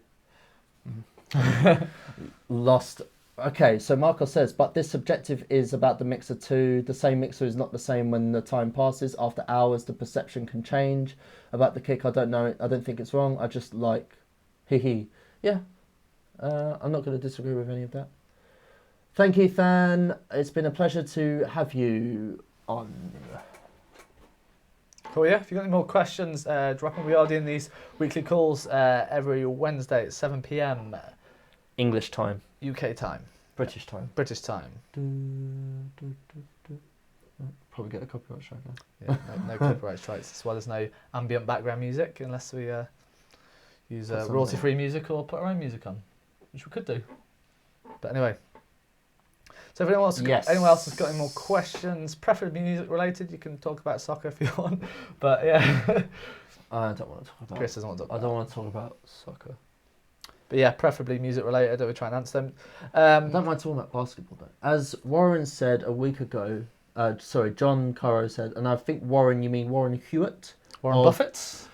lost. Okay, so Marcos says, but this subjective is about the mixer too. The same mixer is not the same when the time passes. After hours, the perception can change. About the kick, I don't know. I don't think it's wrong. I just like, yeah. I'm not going to disagree with any of that. Thank you, Than. It's been a pleasure to have you on. Cool, yeah. If you've got any more questions, drop them. We are doing these weekly calls every Wednesday at 7 p.m. English time. UK time. British time. British time. Probably get a copyright strike now. Yeah, no copyright strikes. That's why there's no ambient background music unless we use royalty-free music or put our own music on, which we could do. But anyway. So if anyone else has got any more questions, preferably music related, you can talk about soccer if you want. But yeah. I don't want to talk about. Chris doesn't want to talk about. I don't want to talk about soccer. But yeah, preferably music related. We try and answer them. I don't mind talking about basketball though. As Warren said a week ago, John Caro said, and I think Warren, you mean Warren Hewitt? Warren Buffett?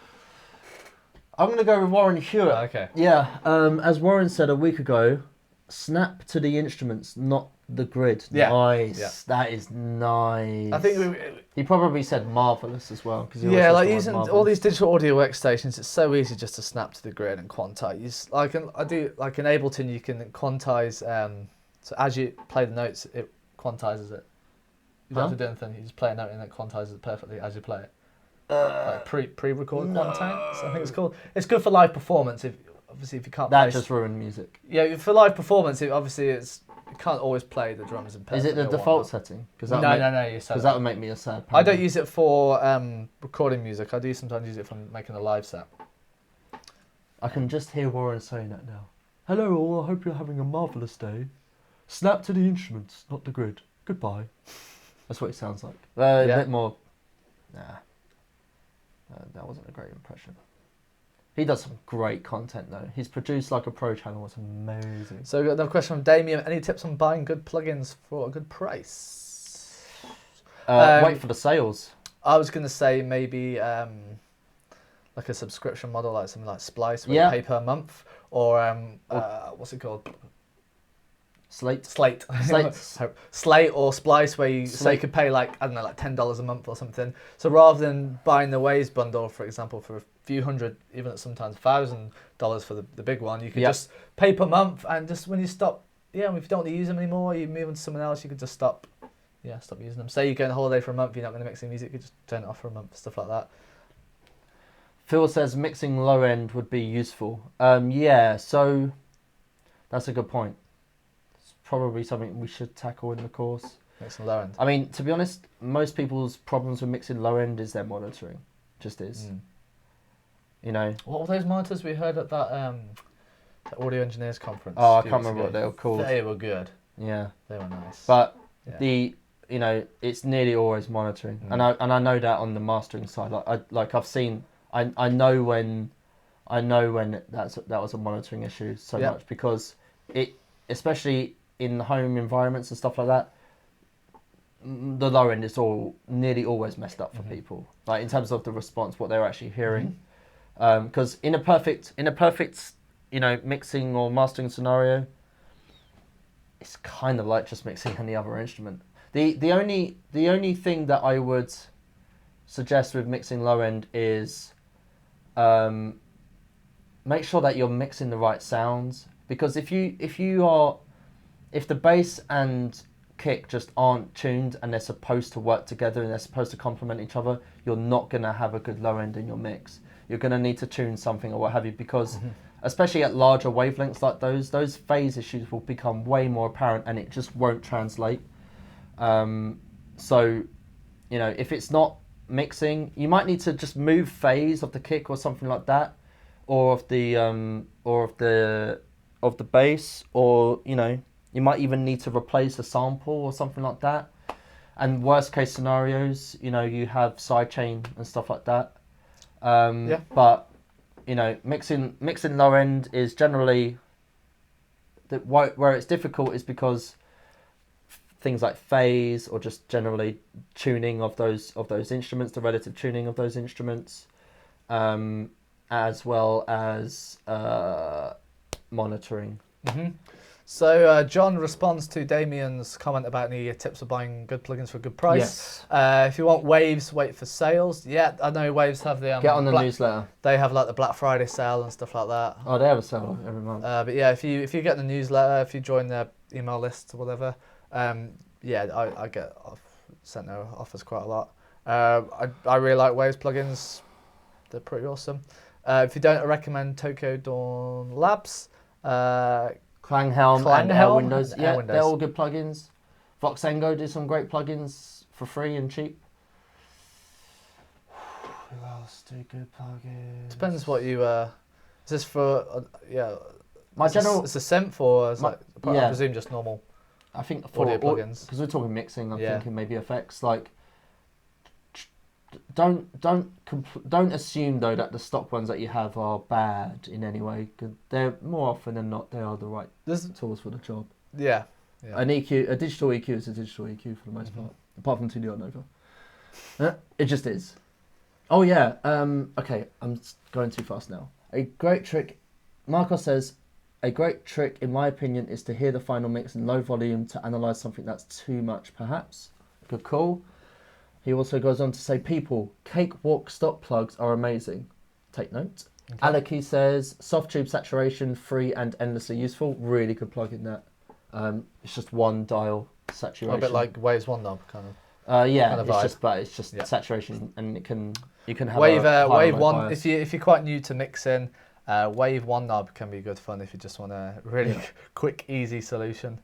I'm going to go with Warren Hewitt. Oh, okay. Yeah, as Warren said a week ago, snap to the instruments, not the grid. Yeah. Nice. Yeah. That is nice. I think he probably said marvellous as well. Like using all these digital audio workstations, it's so easy just to snap to the grid and quantize. Like in Ableton, you can quantize. So as you play the notes, it quantizes it. You don't have to do anything. You just play a note and it quantizes it perfectly as you play it. Like pre-recorded quantize, I think it's called. It's good for live performance. If you can't. That just ruined music. Yeah, for live performance, you can't always play the drums in perfectly. Is it the default setting? No. Because that would make me a sad. I don't use it for recording music. I do sometimes use it for making a live set. I can just hear Warren saying that now. Hello all, I hope you're having a marvellous day. Snap to the instruments, not the grid. Goodbye. That's what it sounds like. A bit more... Nah. That wasn't a great impression. He does some great content though. He's produced like a pro channel. It's amazing. So we've got another question from Damien. Any tips on buying good plugins for a good price? Wait for the sales. I was going to say maybe like a subscription model, like something like Splice, where Yeah. you pay per month, or what's it called? Slate. Slate. Slate or Splice, where you say you could pay like, I don't know, like $10 a month or something. So rather than buying the Waves bundle, for example, for a few hundred, even at sometimes $1,000 for the big one, you could just pay per month, and just when you stop, if you don't want to use them anymore, you move on to someone else, you could just stop using them. Say you go on holiday for a month, you're not going to mix any music, you could just turn it off for a month, stuff like that. Phil says mixing low end would be useful. So that's a good point. It's probably something we should tackle in the course. Mixing low end. I mean, to be honest, most people's problems with mixing low end is their monitoring. Just is. You know. What were those monitors we heard at that Audio Engineers Conference? Oh, I can't remember what they were called. They were good. Yeah. They were nice. But it's nearly always monitoring, and I know that on the mastering side. I've seen. I know when that was a monitoring issue so much, because it, especially in home environments and stuff like that, the low end is nearly always messed up for people, like in terms of the response, what they're actually hearing. Because in a perfect mixing or mastering scenario, it's kind of like just mixing any other instrument. The only thing that I would suggest with mixing low end is make sure that you're mixing the right sounds, because if the bass and kick just aren't tuned and they're supposed to work together and they're supposed to complement each other, you're not going to have a good low end in your mix. You're going to need to tune something or what have you, because especially at larger wavelengths like those phase issues will become way more apparent and it just won't translate. So if it's not mixing, you might need to just move phase of the kick or something like that, or of the bass, or you might even need to replace a sample or something like that. And worst case scenarios, you have sidechain and stuff like that. But mixing low end is generally where it's difficult is because things like phase, or just generally tuning of those instruments, the relative tuning of those instruments, as well as monitoring. So John responds to Damien's comment about any tips for buying good plugins for a good price. Yes. If you want Waves, wait for sales. Yeah, I know Waves have the get on the newsletter. They have like the Black Friday sale and stuff like that. Oh, they have a sale every month. But yeah, if you get the newsletter, if you join their email list or whatever, I get sent their offers quite a lot. I really like Waves plugins. They're pretty awesome. If you don't, I recommend Tokyo Dawn Labs. Klanghelm and Air Windows. Air Windows. They're all good plugins. Voxengo do some great plugins for free and cheap. Who else do good plugins? Depends what you... is this for... My general... It's a synth, or is I presume just normal I think for audio plugins. Because we're talking mixing, I'm thinking maybe effects. Like, don't assume though that the stock ones that you have are bad in any way. Cause they're more often than not, they are the right tools for the job. Yeah. An EQ, a digital EQ is a digital EQ for the most part, apart from 2D Nova. It just is. Oh yeah. Okay, I'm going too fast now. A great trick, Marcos says, a great trick in my opinion is to hear the final mix in low volume to analyze something that's too much, perhaps. Good call. He also goes on to say, people, cakewalk stop plugs are amazing. Take note. Okay. Aleki says, soft tube saturation, free and endlessly useful. Really good plug in that. It's just one dial saturation. A bit like Waves One Knob, kind of. Yeah, kind of it's just saturation, and you can have Wave One. Bias. If you're quite new to mixing, Wave One Knob can be good fun if you just want a really quick, easy solution.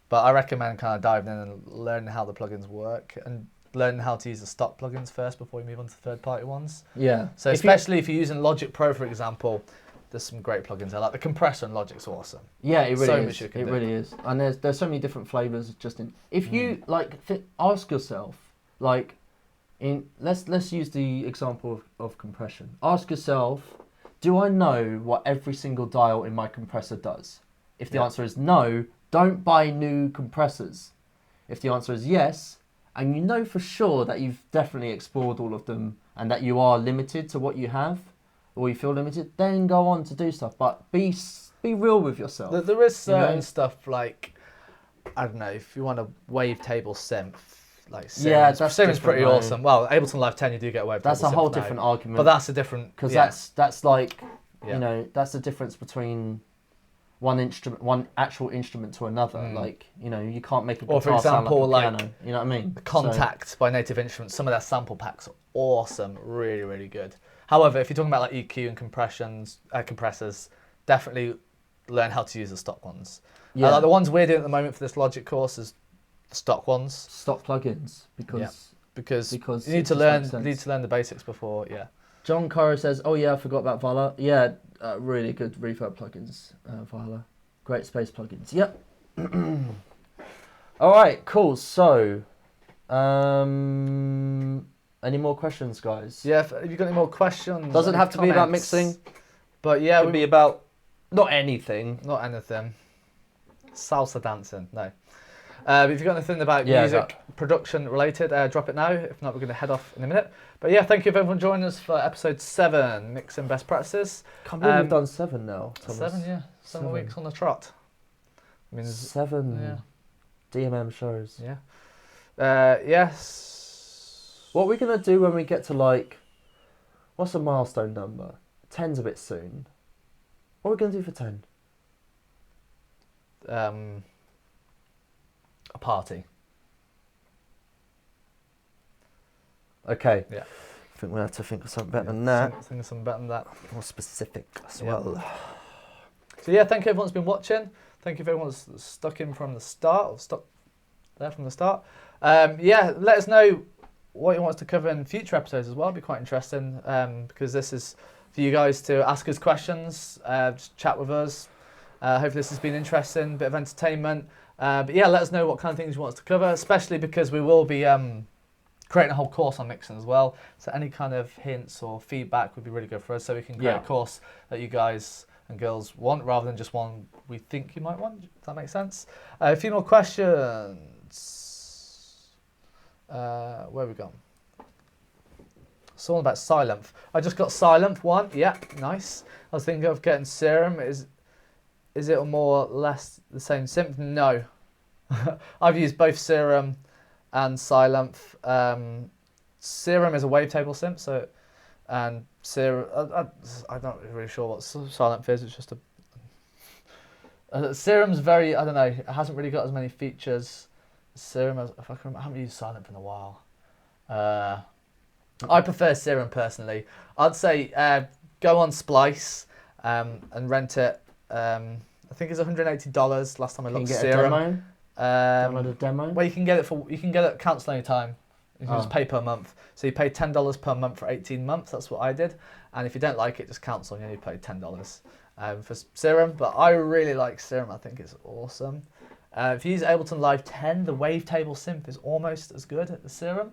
But I recommend kind of diving in and learning how the plugins work and learning how to use the stock plugins first before you move on to third-party ones. Yeah. So especially if you're using Logic Pro, for example, there's some great plugins there. Like the compressor in Logic's awesome. Yeah, it really is. It really is. And there's so many different flavors. Just in if you ask yourself, let's use the example of compression. Ask yourself, do I know what every single dial in my compressor does? If the answer is no, don't buy new compressors. If the answer is yes, and you know for sure that you've definitely explored all of them and that you are limited to what you have, or you feel limited, then go on to do stuff. But be real with yourself. There is certain stuff like, I don't know, if you want a wavetable synth, like Siren's pretty awesome. Well, Ableton Live 10 you do get a wavetable synth. That's a whole different argument. But that's a different... Because that's like, you know, that's the difference between one actual instrument to another. Like, you know, you can't make a guitar for example, sound like a piano. You know what I mean? Contact by Native Instruments, some of their sample packs are awesome, really, really good. However, if you're talking about like EQ and compressors, definitely learn how to use the stock ones. Yeah. Like the ones we're doing at the moment for this Logic course is the stock ones. Stock plugins, because you need to learn the basics before. John Caro says, "Oh yeah, I forgot about Vala. Yeah, really good reverb plugins, Vala. Great space plugins. Yep. All right, cool. So, any more questions, guys? Yeah, if you've got any more questions, doesn't have to be about mixing, but yeah, it could be about not anything. Salsa dancing, no. If you've got anything about music production related, drop it now. If not, we're going to head off in a minute. But yeah, thank you for everyone joining us for episode 7, Mixing Best Practices. Can't believe we've done 7 now, Thomas. 7, yeah. 7 weeks on the trot. I mean, 7 DMM shows. Yeah. Yes. What are we going to do when we get to like, what's a milestone number? 10's a bit soon. What are we going to do for 10? A party. Okay. Yeah. I think we'll have to think of something better than that. Think of something better than that. More specific as well. So yeah, thank you everyone who's been watching. Thank you for everyone who's stuck in from the start, or stuck there from the start. Yeah, let us know what you want us to cover in future episodes as well. It'd be quite interesting, because this is for you guys to ask us questions, just chat with us. Hopefully this has been interesting, bit of entertainment. But yeah, let us know what kind of things you want us to cover, especially because we will be creating a whole course on mixing as well. So any kind of hints or feedback would be really good for us, so we can create a course that you guys and girls want rather than just one we think you might want. Does that make sense? A few more questions. Where have we gone? Someone about Sylenth. I just got Sylenth 1. Yeah, nice. I was thinking of getting Serum. Is it more or less the same synth? No. I've used both Serum and Sylenth. Serum is a wavetable synth, and Serum, I'm not really sure what Sylenth is. It's just Serum's very, I don't know, it hasn't really got as many features as Serum. I haven't used Sylenth in a while. I prefer Serum personally. I'd say go on Splice and rent it. I think it's $180 last time I looked. Can you get Serum. a demo? Download a demo? Well, you can get it cancel any time. You can just pay per month. So you pay $10 per month for 18 months. That's what I did. And if you don't like it, just cancel and you only pay $10 for Serum. But I really like Serum. I think it's awesome. If you use Ableton Live 10, the wavetable synth is almost as good as Serum.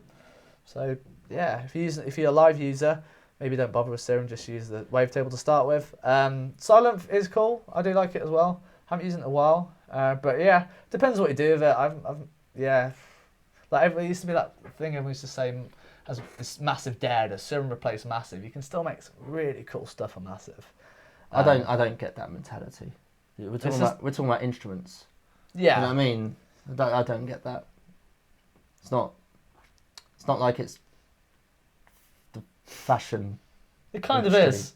So yeah, if you're a live user, maybe don't bother with Serum. Just use the wavetable to start with. Sylenth is cool. I do like it as well. Haven't used it in a while. But yeah, depends what you do with it. Like it used to be that thing everyone used to say, as this Massive Dare, does Serum replace Massive? You can still make some really cool stuff on Massive. I don't get that mentality. We're talking about instruments. Yeah. You know what I mean? I don't get that. It's not like it's the fashion. It kind industry. of is.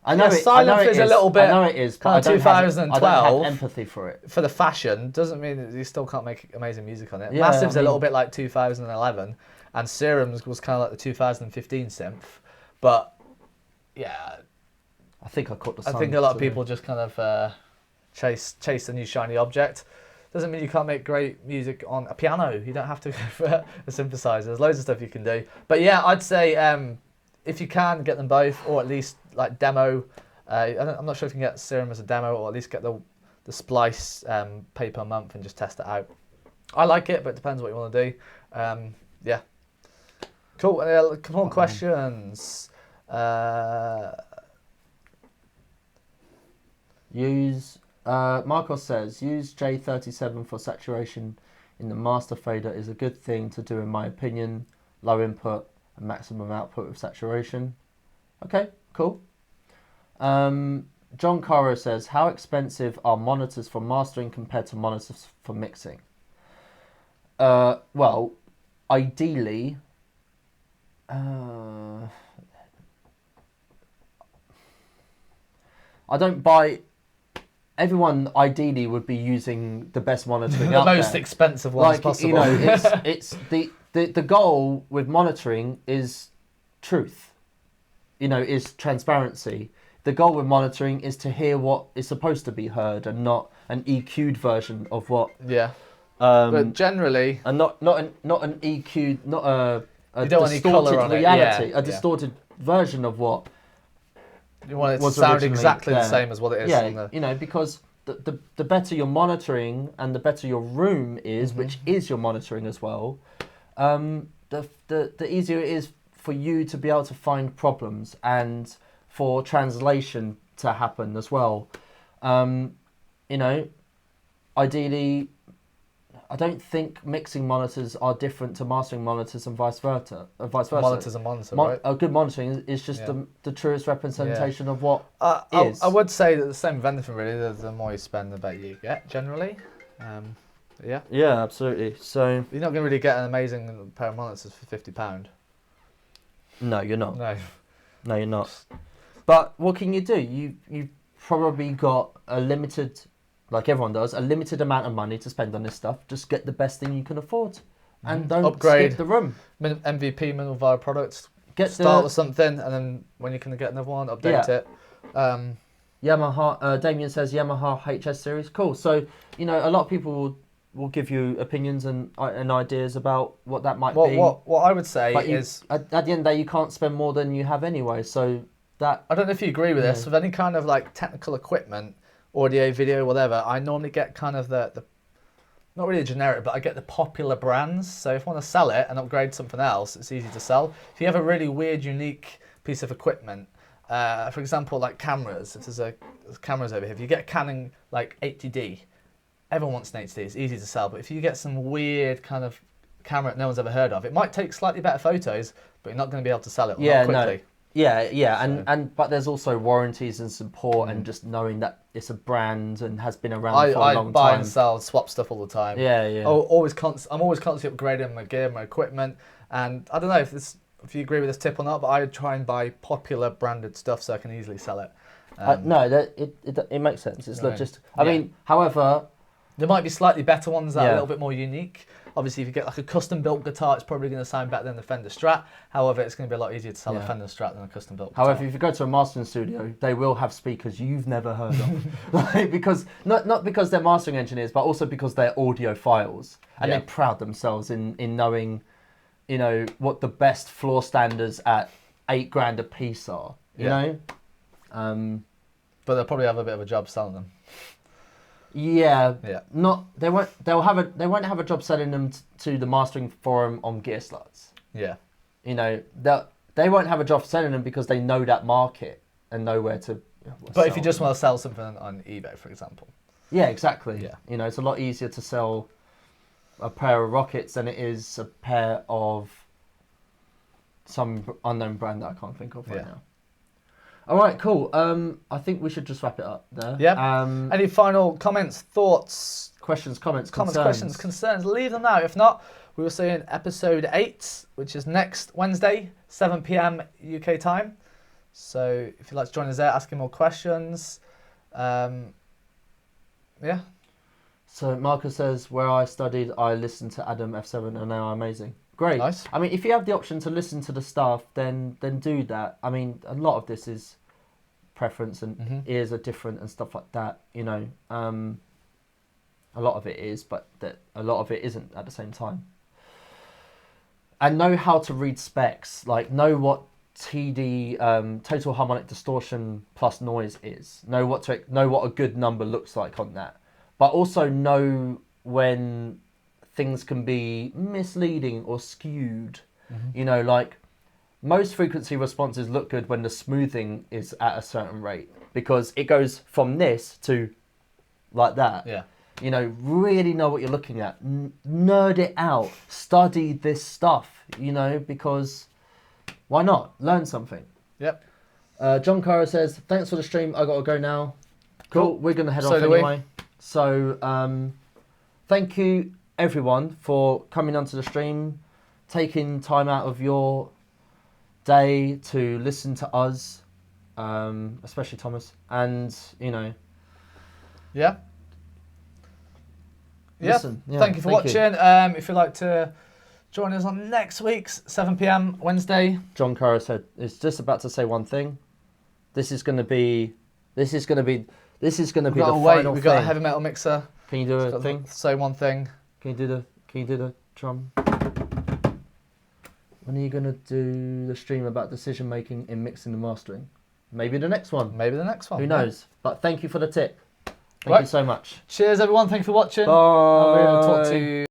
I know Sylenth is a little bit. I know it is, but kind of 2012. I don't have empathy for it. For the fashion doesn't mean that you still can't make amazing music on it. Yeah, Massive's a little bit like 2011, and Serum's was kind of like the 2015 synth. But yeah, I think I caught the. I think a lot of people just kind of chase a new shiny object. Doesn't mean you can't make great music on a piano. You don't have to go for a synthesizer. There's loads of stuff you can do. But yeah, I'd say if you can, get them both, or at least like demo. I'm not sure if you can get Serum as a demo, or at least get the Splice pay per month and just test it out. I like it, but it depends what you want to do. Yeah. Cool. A couple more questions. Marcos says, use J37 for saturation in the master fader is a good thing to do in my opinion. Low input and maximum output with saturation. Okay, cool. John Caro says, how expensive are monitors for mastering compared to monitors for mixing? Well, ideally, I don't buy. Everyone ideally would be using the best monitoring the out most there. expensive one possible. You know, it's the goal with monitoring is truth. You know, is transparency. The goal with monitoring is to hear what is supposed to be heard and not an EQ'd version of what. Yeah. But generally, and not an EQ'd, not a you don't want any colour distorted on it. reality, Yeah, a distorted version of what. You want it to was sound originally exactly the there. same as what it is. Yeah, you know, because the better your monitoring and the better your room is, which is your monitoring as well, the easier it is for you to be able to find problems and for translation to happen as well. You know, ideally, I don't think mixing monitors are different to mastering monitors and vice versa. Monitors and monitor, right? A good monitoring is just the truest representation of what is. I would say that the same with anything really. The more you spend, the better you get generally. Yeah. Yeah, absolutely. So you're not going to really get an amazing pair of monitors for £50. No, you're not. No, you're not. But what can you do? You probably got a limited, like everyone does, a limited amount of money to spend on this stuff. Just get the best thing you can afford, and don't upgrade skip the room. MVP minimal viable products. Start with something, and then when you can get another one, update it. Yamaha. Damien says Yamaha HS series. Cool. So you know, a lot of people will give you opinions and ideas about what that might be. What I would say is at the end of the day, you can't spend more than you have anyway. So that I don't know if you agree with this. With any kind of like technical equipment, audio, video, whatever, I normally get kind of the not really generic, but I get the popular brands. So if I want to sell it and upgrade something else, it's easy to sell. If you have a really weird, unique piece of equipment, for example, like cameras, if there's cameras over here, if you get a Canon like 80D, everyone wants an 80D, it's easy to sell. But if you get some weird kind of camera that no one's ever heard of, it might take slightly better photos, but you're not going to be able to sell it not quickly. No. Yeah, but there's also warranties and support and just knowing that it's a brand and has been around for a long time. I buy and sell, swap stuff all the time. Yeah. I'm always constantly upgrading my gear, my equipment, and I don't know if you agree with this tip or not, but I try and buy popular branded stuff so I can easily sell it. It makes sense. It's not just. I mean, however, there might be slightly better ones that are a little bit more unique. Obviously, if you get like a custom-built guitar, it's probably going to sound better than the Fender Strat. However, it's going to be a lot easier to sell a Fender Strat than a custom-built guitar. However, if you go to a mastering studio, they will have speakers you've never heard of. Because not because they're mastering engineers, but also because they're audiophiles. And they pride themselves in knowing, you know, what the best floor standards at $8,000 a piece are. You know? But they'll probably have a bit of a job selling them. Yeah. They won't have a job selling them to the mastering forum on Gear Sluts. Yeah. You know, they won't have a job selling them because they know that market and know where to. But if you just want to sell something on eBay, for example. Yeah, exactly. Yeah. You know, it's a lot easier to sell a pair of Rockets than it is a pair of some unknown brand that I can't think of right now. All right, cool. I think we should just wrap it up there. Yeah. Any final comments, thoughts? Questions, comments, questions, concerns, leave them now. If not, we will see you in episode 8, which is next Wednesday, 7 p.m. UK time. So if you'd like to join us there, asking more questions. Yeah. So Marcus says, where I studied, I listened to Adam F7 and now I'm amazing. Great. Nice. I mean, if you have the option to listen to the stuff, then do that. I mean, a lot of this is preference and ears are different and stuff like that, you know. A lot of it is, but a lot of it isn't at the same time. And know how to read specs, like know what TD, total harmonic distortion plus noise is. Know what a good number looks like on that. But also know when things can be misleading or skewed. You know, like most frequency responses look good when the smoothing is at a certain rate because it goes from this to like that. Yeah. You know, really know what you're looking at. Nerd it out. Study this stuff, you know, because why not? Learn something. Yep. John Cara says, thanks for the stream. I got to go now. Cool. We're going to head off do we. anyway. So, thank you, everyone, for coming onto the stream, taking time out of your day to listen to us, especially Thomas. And, you know. Yeah. Listen, yeah. Thank you for watching. If you'd like to join us on next week's 7 p.m. Wednesday. John Cara said, is just about to say one thing. This is going to be the final We've thing. got a heavy metal mixer. Can you do a thing? Say one thing. Can you do the drum? When are you going to do the stream about decision making in mixing and mastering? Maybe the next one. Who knows? But thank you for the tip. Thank you so much. Cheers, everyone. Thank you for watching. Bye. We'll talk to you.